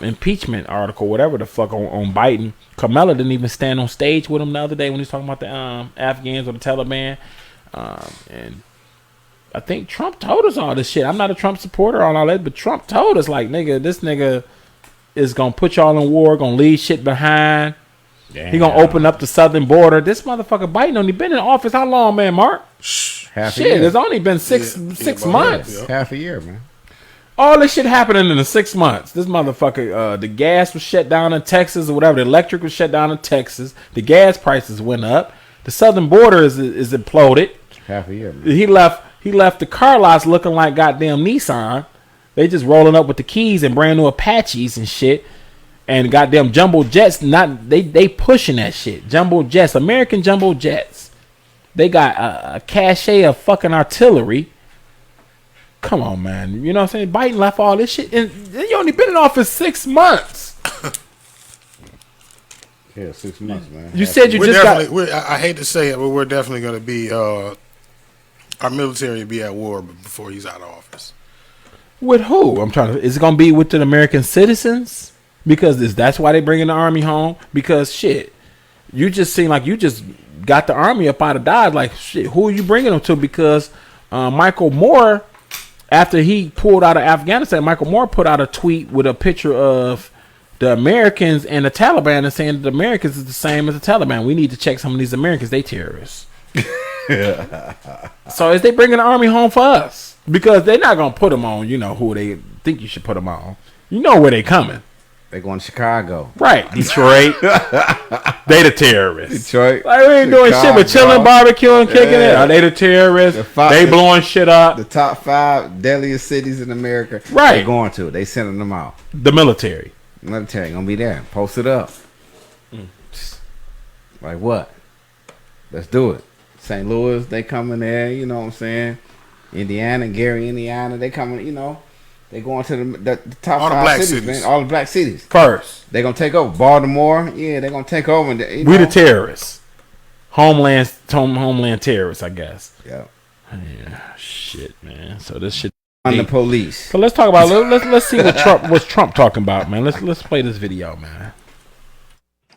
impeachment article, whatever the fuck on Biden. Kamala didn't even stand on stage with him the other day when he was talking about the Afghans or the Taliban. And I think Trump told us all this shit. I'm not a Trump supporter on all that, but Trump told us, like, nigga, this nigga is going to put y'all in war, going to leave shit behind. Damn. He gonna open up the southern border. This motherfucker Biden only been in office how long, man, Mark? Half a year. It's only been six months. Yeah. Half a year, man. All this shit happening in the 6 months. This motherfucker, the gas was shut down in Texas or whatever. The electric was shut down in Texas. The gas prices went up. The southern border is imploded. Half a year, man. He left the car lots looking like goddamn Nissan. They just rolling up with the keys and brand new Apaches and shit. And goddamn jumbo jets, they pushing that shit. Jumbo jets, American jumbo jets. They got a cachet of fucking artillery. Come on, man. You know what I'm saying? Biden left all this shit, and you only been in office 6 months. Yeah, 6 months, man. You said you just got. I hate to say it, but we're definitely going to be our military will be at war before he's out of office. With who? Is it going to be with the American citizens? Because that's why they bringing the army home. Because shit, you just seem like you just got the army up out of Dodge. Like shit, who are you bringing them to? Because Michael Moore, after he pulled out of Afghanistan, Michael Moore put out a tweet with a picture of the Americans and the Taliban and saying that the Americans is the same as the Taliban. We need to check some of these Americans. They terrorists. So is they bringing the army home for us? Because they're not going to put them on, who they think you should put them on. You know where they coming. They going to Chicago. Right. Detroit. They the terrorists. Detroit. Like, we ain't doing shit but chilling, barbecuing, kicking it. Are they the terrorists? They blowing shit up. The top 5 deadliest cities in America. Right. They going to. They sending them out. The military. Military going to be there. Post it up. Like what? Let's do it. St. Louis, they coming there. You know what I'm saying? Indiana, Gary, Indiana. They coming, They going to the top all 5 cities, man. All the black cities. First. They going to take over. Baltimore, yeah, they going to take over. We the terrorists. Homeland terrorists, I guess. Yeah. Yeah, shit, man. So this shit on the police. So let's talk about let's see what's Trump talking about, man. Let's play this video, man.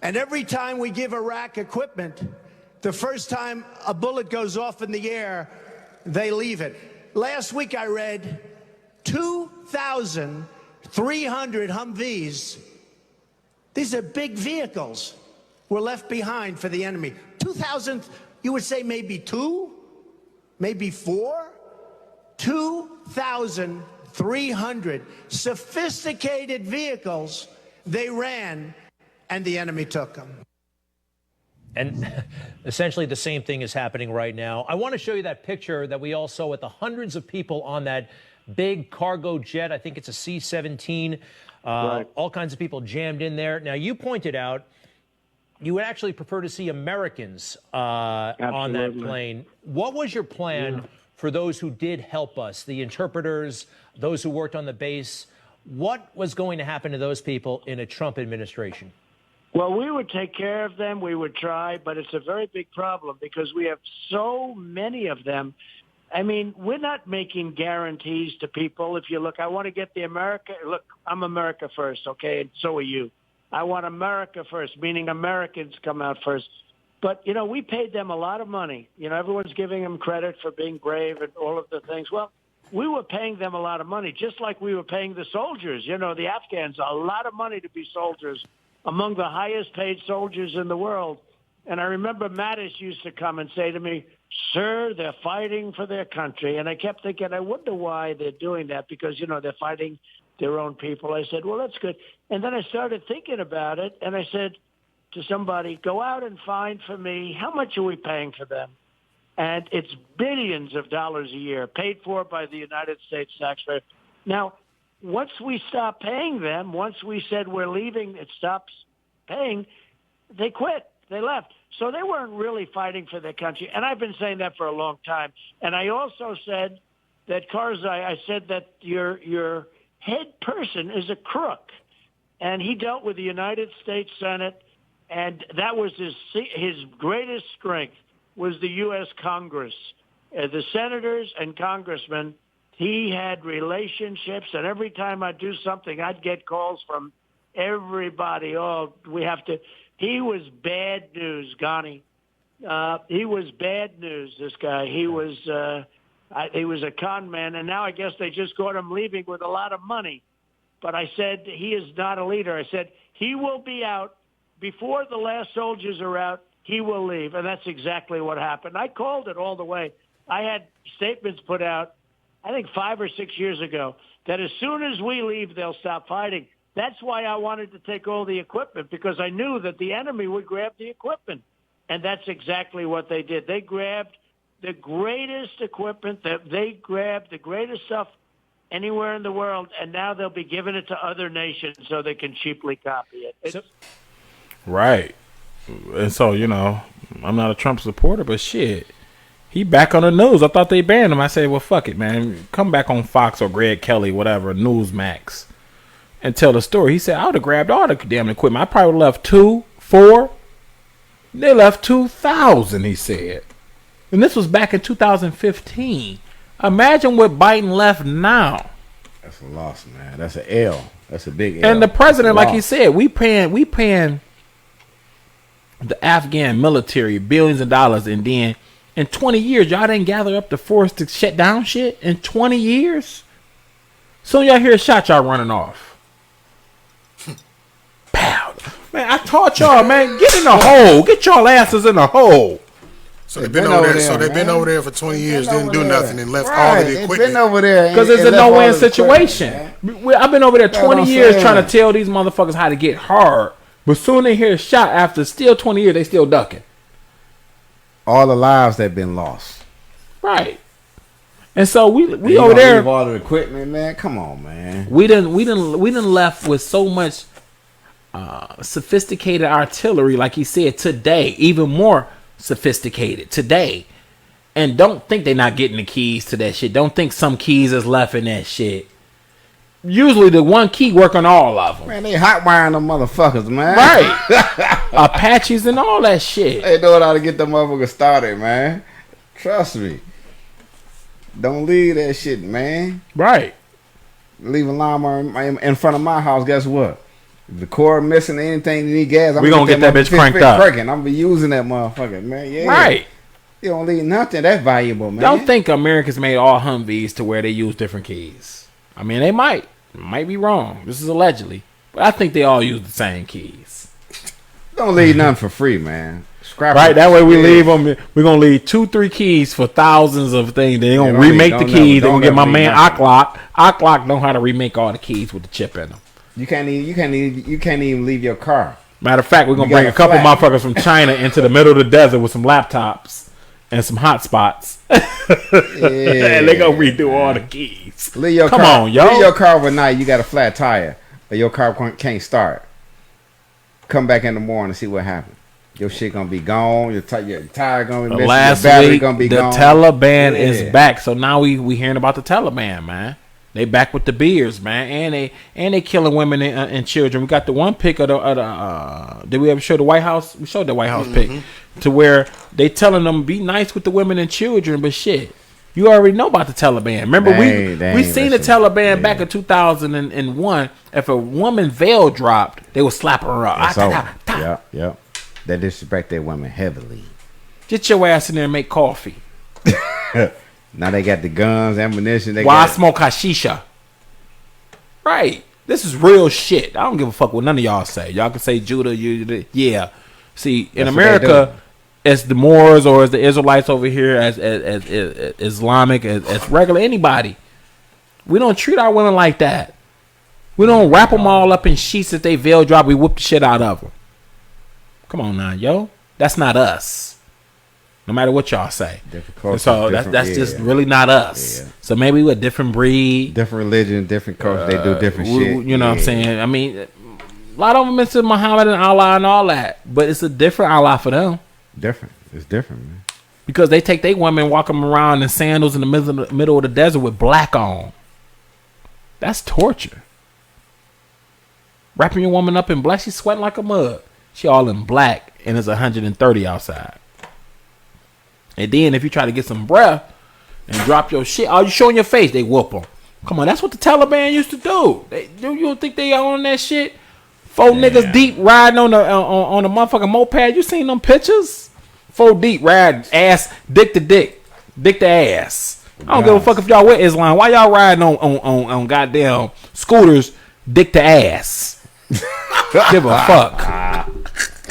And every time we give Iraq equipment, the first time a bullet goes off in the air, they leave it. Last week I read 2,300 Humvees. These are big vehicles were left behind for the enemy. 2,000, you would say maybe 2, maybe 4. 2,300 sophisticated vehicles they ran, and the enemy took them. And essentially the same thing is happening right now. I want to show you that picture that we all saw with the hundreds of people on that big cargo jet. I think it's a C-17. Right. All kinds of people jammed in there. Now, you pointed out you would actually prefer to see Americans on that plane. What was your plan for those who did help us, the interpreters, those who worked on the base? What was going to happen to those people in a Trump administration? Well, we would take care of them. We would try, but it's a very big problem because we have so many of them. I mean, we're not making guarantees to people. If you look, I want to get the America. Look, I'm America first, okay, and so are you. I want America first, meaning Americans come out first. But, we paid them a lot of money. Everyone's giving them credit for being brave and all of the things. Well, we were paying them a lot of money, just like we were paying the soldiers, the Afghans, a lot of money to be soldiers, among the highest paid soldiers in the world. And I remember Mattis used to come and say to me, "Sir, they're fighting for their country." And I kept thinking, I wonder why they're doing that, because, they're fighting their own people. I said, well, that's good. And then I started thinking about it, and I said to somebody, go out and find for me, how much are we paying for them? And it's billions of dollars a year, paid for by the United States taxpayer. Now, once we stop paying them, once we said we're leaving, it stops paying, they quit. They left. So they weren't really fighting for their country. And I've been saying that for a long time. And I also said that Karzai, I said that your head person is a crook. And he dealt with the United States Senate, and that was his greatest strength was the U.S. Congress. The senators and congressmen, he had relationships, and every time I'd do something, I'd get calls from everybody. Oh, we have to. He was bad news, Ghani. He was bad news, this guy. He was a con man, and now I guess they just got him leaving with a lot of money. But I said he is not a leader. I said he will be out. Before the last soldiers are out, he will leave, and that's exactly what happened. I called it all the way. I had statements put out, I think 5 or 6 years ago, that as soon as we leave, they'll stop fighting. That's why I wanted to take all the equipment, because I knew that the enemy would grab the equipment. And that's exactly what they did. They grabbed the greatest equipment, they grabbed the greatest stuff anywhere in the world, and now they'll be giving it to other nations so they can cheaply copy it. Right. And so, I'm not a Trump supporter, but shit, he back on the news. I thought they banned him. I said, well, fuck it, man. Come back on Fox or Greg Kelly, whatever, Newsmax, and tell the story. He said, I would have grabbed all the damn equipment. I probably would have left 2, 4. They left 2,000, he said. And this was back in 2015. Imagine what Biden left now. That's a loss, man. That's an L. That's a big L. And the president, like he said, we paying the Afghan military billions of dollars, and then in 20 years, y'all didn't gather up the force to shut down shit in 20 years? Soon y'all hear a shot, y'all running off. Pow. Man, I taught y'all, man, get in the hole. Get y'all asses in the hole. So they've been over there. So they've been over there for 20 years, didn't do nothing, and left all of the equipment. They've been over there because it's a no-win situation. I've been over there 20 years trying to tell these motherfuckers how to get hard, but soon they hear a shot. After still 20 years, they still ducking. All the lives that been lost. Right. And so we over there. Leave all the equipment, man. Come on, man. We didn't left with so much sophisticated artillery, like he said today, even more sophisticated today, and don't think they're not getting the keys to that shit. Don't think some keys is left in that shit. Usually the one key work on all of them. Man, they hot wiring them motherfuckers, man. Right. Apaches and all that shit. They know how to get them motherfuckers started, man. Trust me. Don't leave that shit, man. Right. Leave a lawnmower in front of my house. Guess what? If the cord missing anything you need gas, we gonna get that bitch cranked up. I'm gonna be using that motherfucker, man. Yeah. Right. You don't leave nothing that valuable, man. Don't think Americans made all Humvees to where they use different keys. I mean, they might be wrong. This is allegedly, but I think they all use the same keys. Don't leave nothing for free, man. Scrap right. It. That way we leave them. We're gonna leave 2-3 keys for thousands of things. They're gonna remake the keys. They're gonna get my man Ocklock. Ocklock know how to remake all the keys with the chip in them. You can't even leave your car. Matter of fact, we're gonna bring a couple motherfuckers from China into the middle of the desert with some laptops and some hotspots. And they gonna redo all the keys. Come on, yo. Leave your car overnight. You got a flat tire, or your car can't start. Come back in the morning and see what happened. Your shit gonna be gone. Your tire gonna be missing. Last your battery week, gonna be the gone. Taliban is back. So now we hearing about the Taliban, man. They back with the beers, man, and they killing women and children. We got the one pic of the did we ever show the White House? We showed the White House pic to where they telling them be nice with the women and children, but shit, you already know about the Taliban. Remember we seen the Taliban back in 2001. If a woman veil dropped, they would slap her up. Yep. They disrespect their women heavily. Get your ass in there and make coffee. Now they got the guns, ammunition. Why smoke hashisha? Right. This is real shit. I don't give a fuck what none of y'all say. Y'all can say Judah, yeah. See, in America, as the Moors or as the Israelites over here, as Islamic, as regular anybody, we don't treat our women like that. We don't wrap them all up in sheets that they veil drop. We whoop the shit out of them. Come on now, yo. That's not us. No matter what y'all say. Culture, so that's just really not us. Yeah. So maybe we're a different breed. Different religion, different culture. They do different shit. You know what I'm saying? I mean, a lot of them into Muhammad and Allah and all that. But it's a different Allah for them. Different. It's different, man. Because they take their women, walk them around in sandals in the middle of the desert with black on. That's torture. Wrapping your woman up in black, she's sweating like a mug. She all in black and it's 130 outside. And then if you try to get some breath and drop your shit, all you showing your face, they whoop them. Come on, that's what the Taliban used to do. You don't think they on that shit? Four niggas deep riding on the motherfucking moped. You seen them pictures? 4 deep riding ass dick to ass. I don't give a fuck if y'all with Islam. Why y'all riding on goddamn scooters dick to ass? Give a fuck.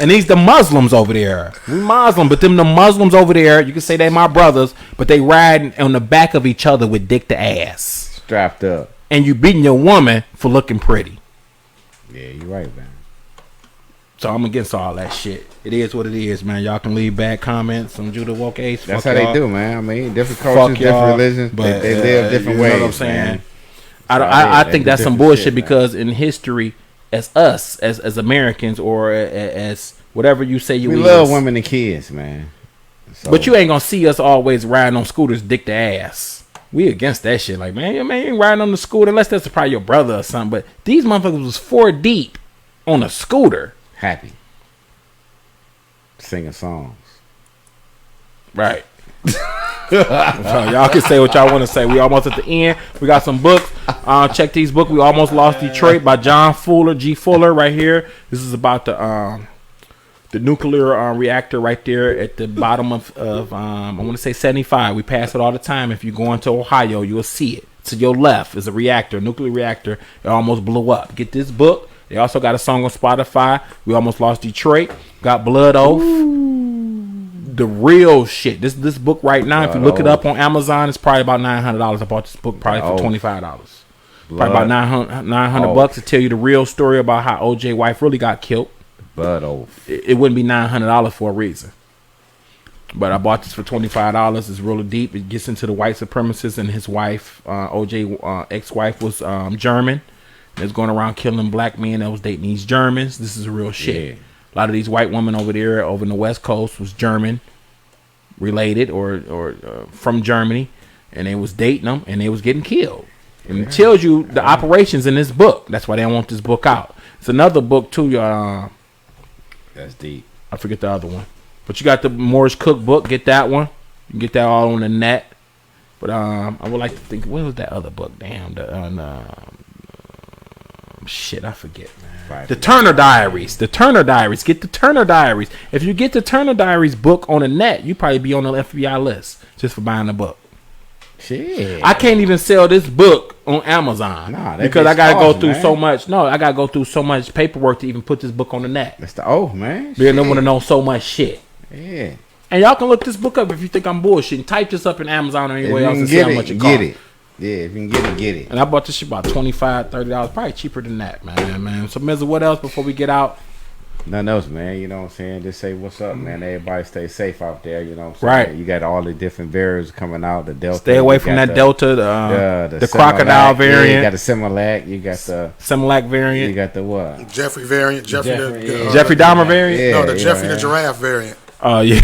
And these the Muslims over there. We Muslim, but them the Muslims over there, you can say they my brothers, but they riding on the back of each other with dick to ass. Strapped up. And you beating your woman for looking pretty. Yeah, you're right, man. So I'm against all that shit. It is what it is, man. Y'all can leave bad comments on Judah Woke Ace. That's how they do, man. I mean, different cultures, different religions, but they live different ways. You know what I'm saying? I think that's some bullshit because in history, as us, as Americans, or as whatever you say you we is, love women and kids, man. So. But you ain't gonna see us always riding on scooters dick to ass. We against that shit. Like, man, you ain't riding on the scooter unless that's probably your brother or something. But these motherfuckers was 4 deep on a scooter. Happy. Singing songs. Right. So y'all can say what y'all want to say. We almost at the end. We got some books. Check these books. We Almost Lost Detroit by John Fuller, G. Fuller, right here. This is about the nuclear reactor right there at the bottom of I want to say 75. We pass it all the time. If you go into Ohio, you'll see it. To your left is a reactor, nuclear reactor. It almost blew up. Get this book. They also got a song on Spotify. We Almost Lost Detroit. Got Blood Oath. The real shit. This book right now, if you look it up on Amazon, it's probably about $900. I bought this book probably for $25. Probably about 900 bucks to tell you the real story about how OJ wife really got killed. Blood Oath. It wouldn't be $900 for a reason. But I bought this for $25. It's really deep. It gets into the white supremacist and his wife, OJ ex-wife was German. And it's going around killing black men that was dating these Germans. This is real shit. Yeah. A lot of these white women over there, over in the West Coast, was German related or from Germany, and they was dating them, and they was getting killed. And it tells you the operations in this book. That's why they want this book out. It's another book too. That's deep. I forget the other one, but you got the Morris Cook book. Get that one. You can get that all on the net. But I would like to think, what was that other book? Damn, shit, I forget, man. The Turner Diaries. The Turner Diaries. Get the Turner Diaries. If you get the Turner Diaries book on the net, you probably be on the FBI list just for buying the book. Shit. I can't even sell this book on Amazon because I gotta go through so much. No, I gotta go through so much paperwork to even put this book on the net. That's the man. Because they want to know so much shit. Yeah. And y'all can look this book up if you think I'm bullshitting. Type this up in Amazon or anywhere else and see how much it costs. Get it. Yeah, if you can get it, get it. And I bought this shit about $25, $30. Probably cheaper than that, man. So, Mizza, what else before we get out? Nothing else, man. You know what I'm saying? Just say what's up, man. Everybody stay safe out there. You know what I'm saying? Right. You got all the different variants coming out. The Delta. Stay away from that Delta. The crocodile variant. Yeah, you got the Similac. You got the Similac variant. You got the what? Jeffrey variant. Jeffrey Dahmer variant. Yeah, no, the Jeffrey the giraffe variant. Oh yeah,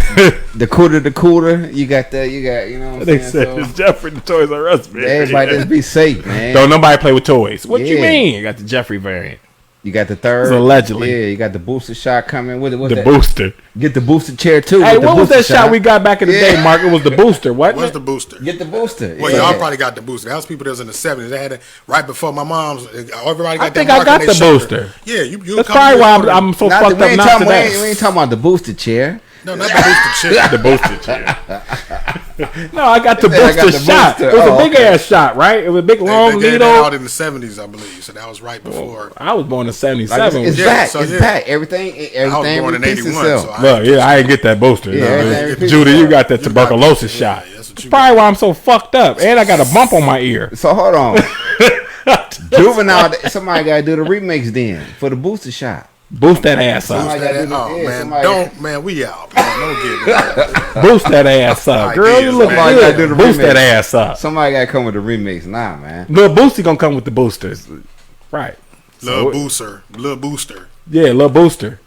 the cooter. You got, you know what I'm they saying? said it's Jeffrey the Toys R Us variant. Everybody just be safe, man. Don't nobody play with toys. What you mean? You got the Jeffrey variant. You got the third. So allegedly. Yeah, you got the booster shot coming. What's the booster. Get the booster chair too. Hey, what was that shot we got back in the day, Mark? It was the booster, wasn't it? Was the booster. Get the booster. Well, y'all probably got the booster. That was people that was in the 70s. They had it right before my mom's. Everybody got I think I got the booster. Yeah, you that's probably why I'm so fucked up now today. We ain't talking about the booster chair. No, not the booster chair. The booster chair. No, I got the booster shot. It was a big ass shot, right? It was a big long they needle. out in the 70s, I believe. So that was right before. I was born in 77. Like it's back. So, it's back. Everything I was born in 81. So I ain't get that booster. Yeah, Judy, you got that tuberculosis shot. That's probably why I'm so fucked up. And I got a bump on my ear. So hold on. Juvenile, somebody got to do the remix then for the booster shot. Boost that ass up. We out. Man, don't get boost that ass up. Girl, you look good. Boost that ass up. Somebody got to come with the remix. Nah, man. Lil Booster going to come with the boosters. Right. Lil Booster. Yeah, Lil Booster.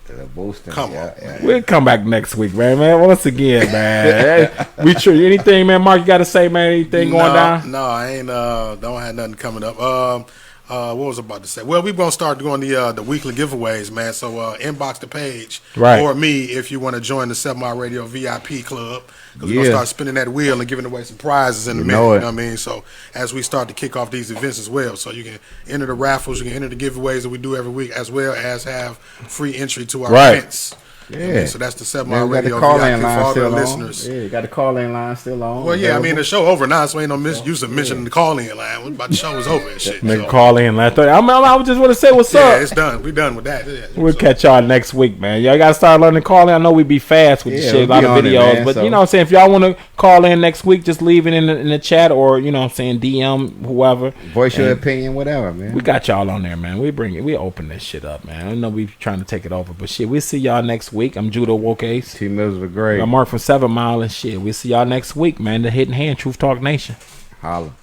Come on. We'll come back next week, man. Once again, man. We true. Anything, man, Mark, you got to say, man? Anything going down? No, I ain't. Don't have nothing coming up. What was I about to say? Well, we're going to start doing the weekly giveaways, man. So inbox the page or me if you want to join the 7 Mile Radio VIP club. Because we're going to start spinning that wheel and giving away some prizes in a minute. You know what I mean? So as we start to kick off these events as well. So you can enter the raffles, you can enter the giveaways that we do every week, as well as have free entry to our events. Yeah. So that's the 7 Mile Radio VIP for all the listeners. Yeah, you got the call-in line still on. Well, yeah, I mean, the show over now, so ain't no use of mentioning the call-in line. But the show is over and shit. Make call-in line. I just want to say what's up. Yeah, it's done. We done with that. Yeah, we'll catch y'all next week, man. Y'all got to start learning call-in. I know we be fast with the shit, a lot of videos. But, you know what I'm saying, if y'all want to call in next week, just leave it in the chat or, you know what I'm saying, DM, whoever. Voice your opinion, whatever, man. We got y'all on there, man. We open this shit up, man. I know we trying to take it over, but shit, we'll see y'all next week. I'm Judo Woke Ace. T-Mills were great. I'm Mark from 7 Mile and shit. We'll see y'all next week, man. The Hidden Hand, Truth Talk Nation. Holla.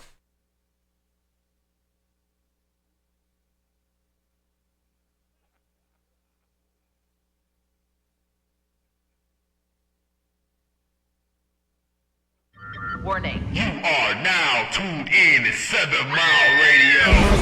Warning. You are now tuned in to 7 Mile Radio.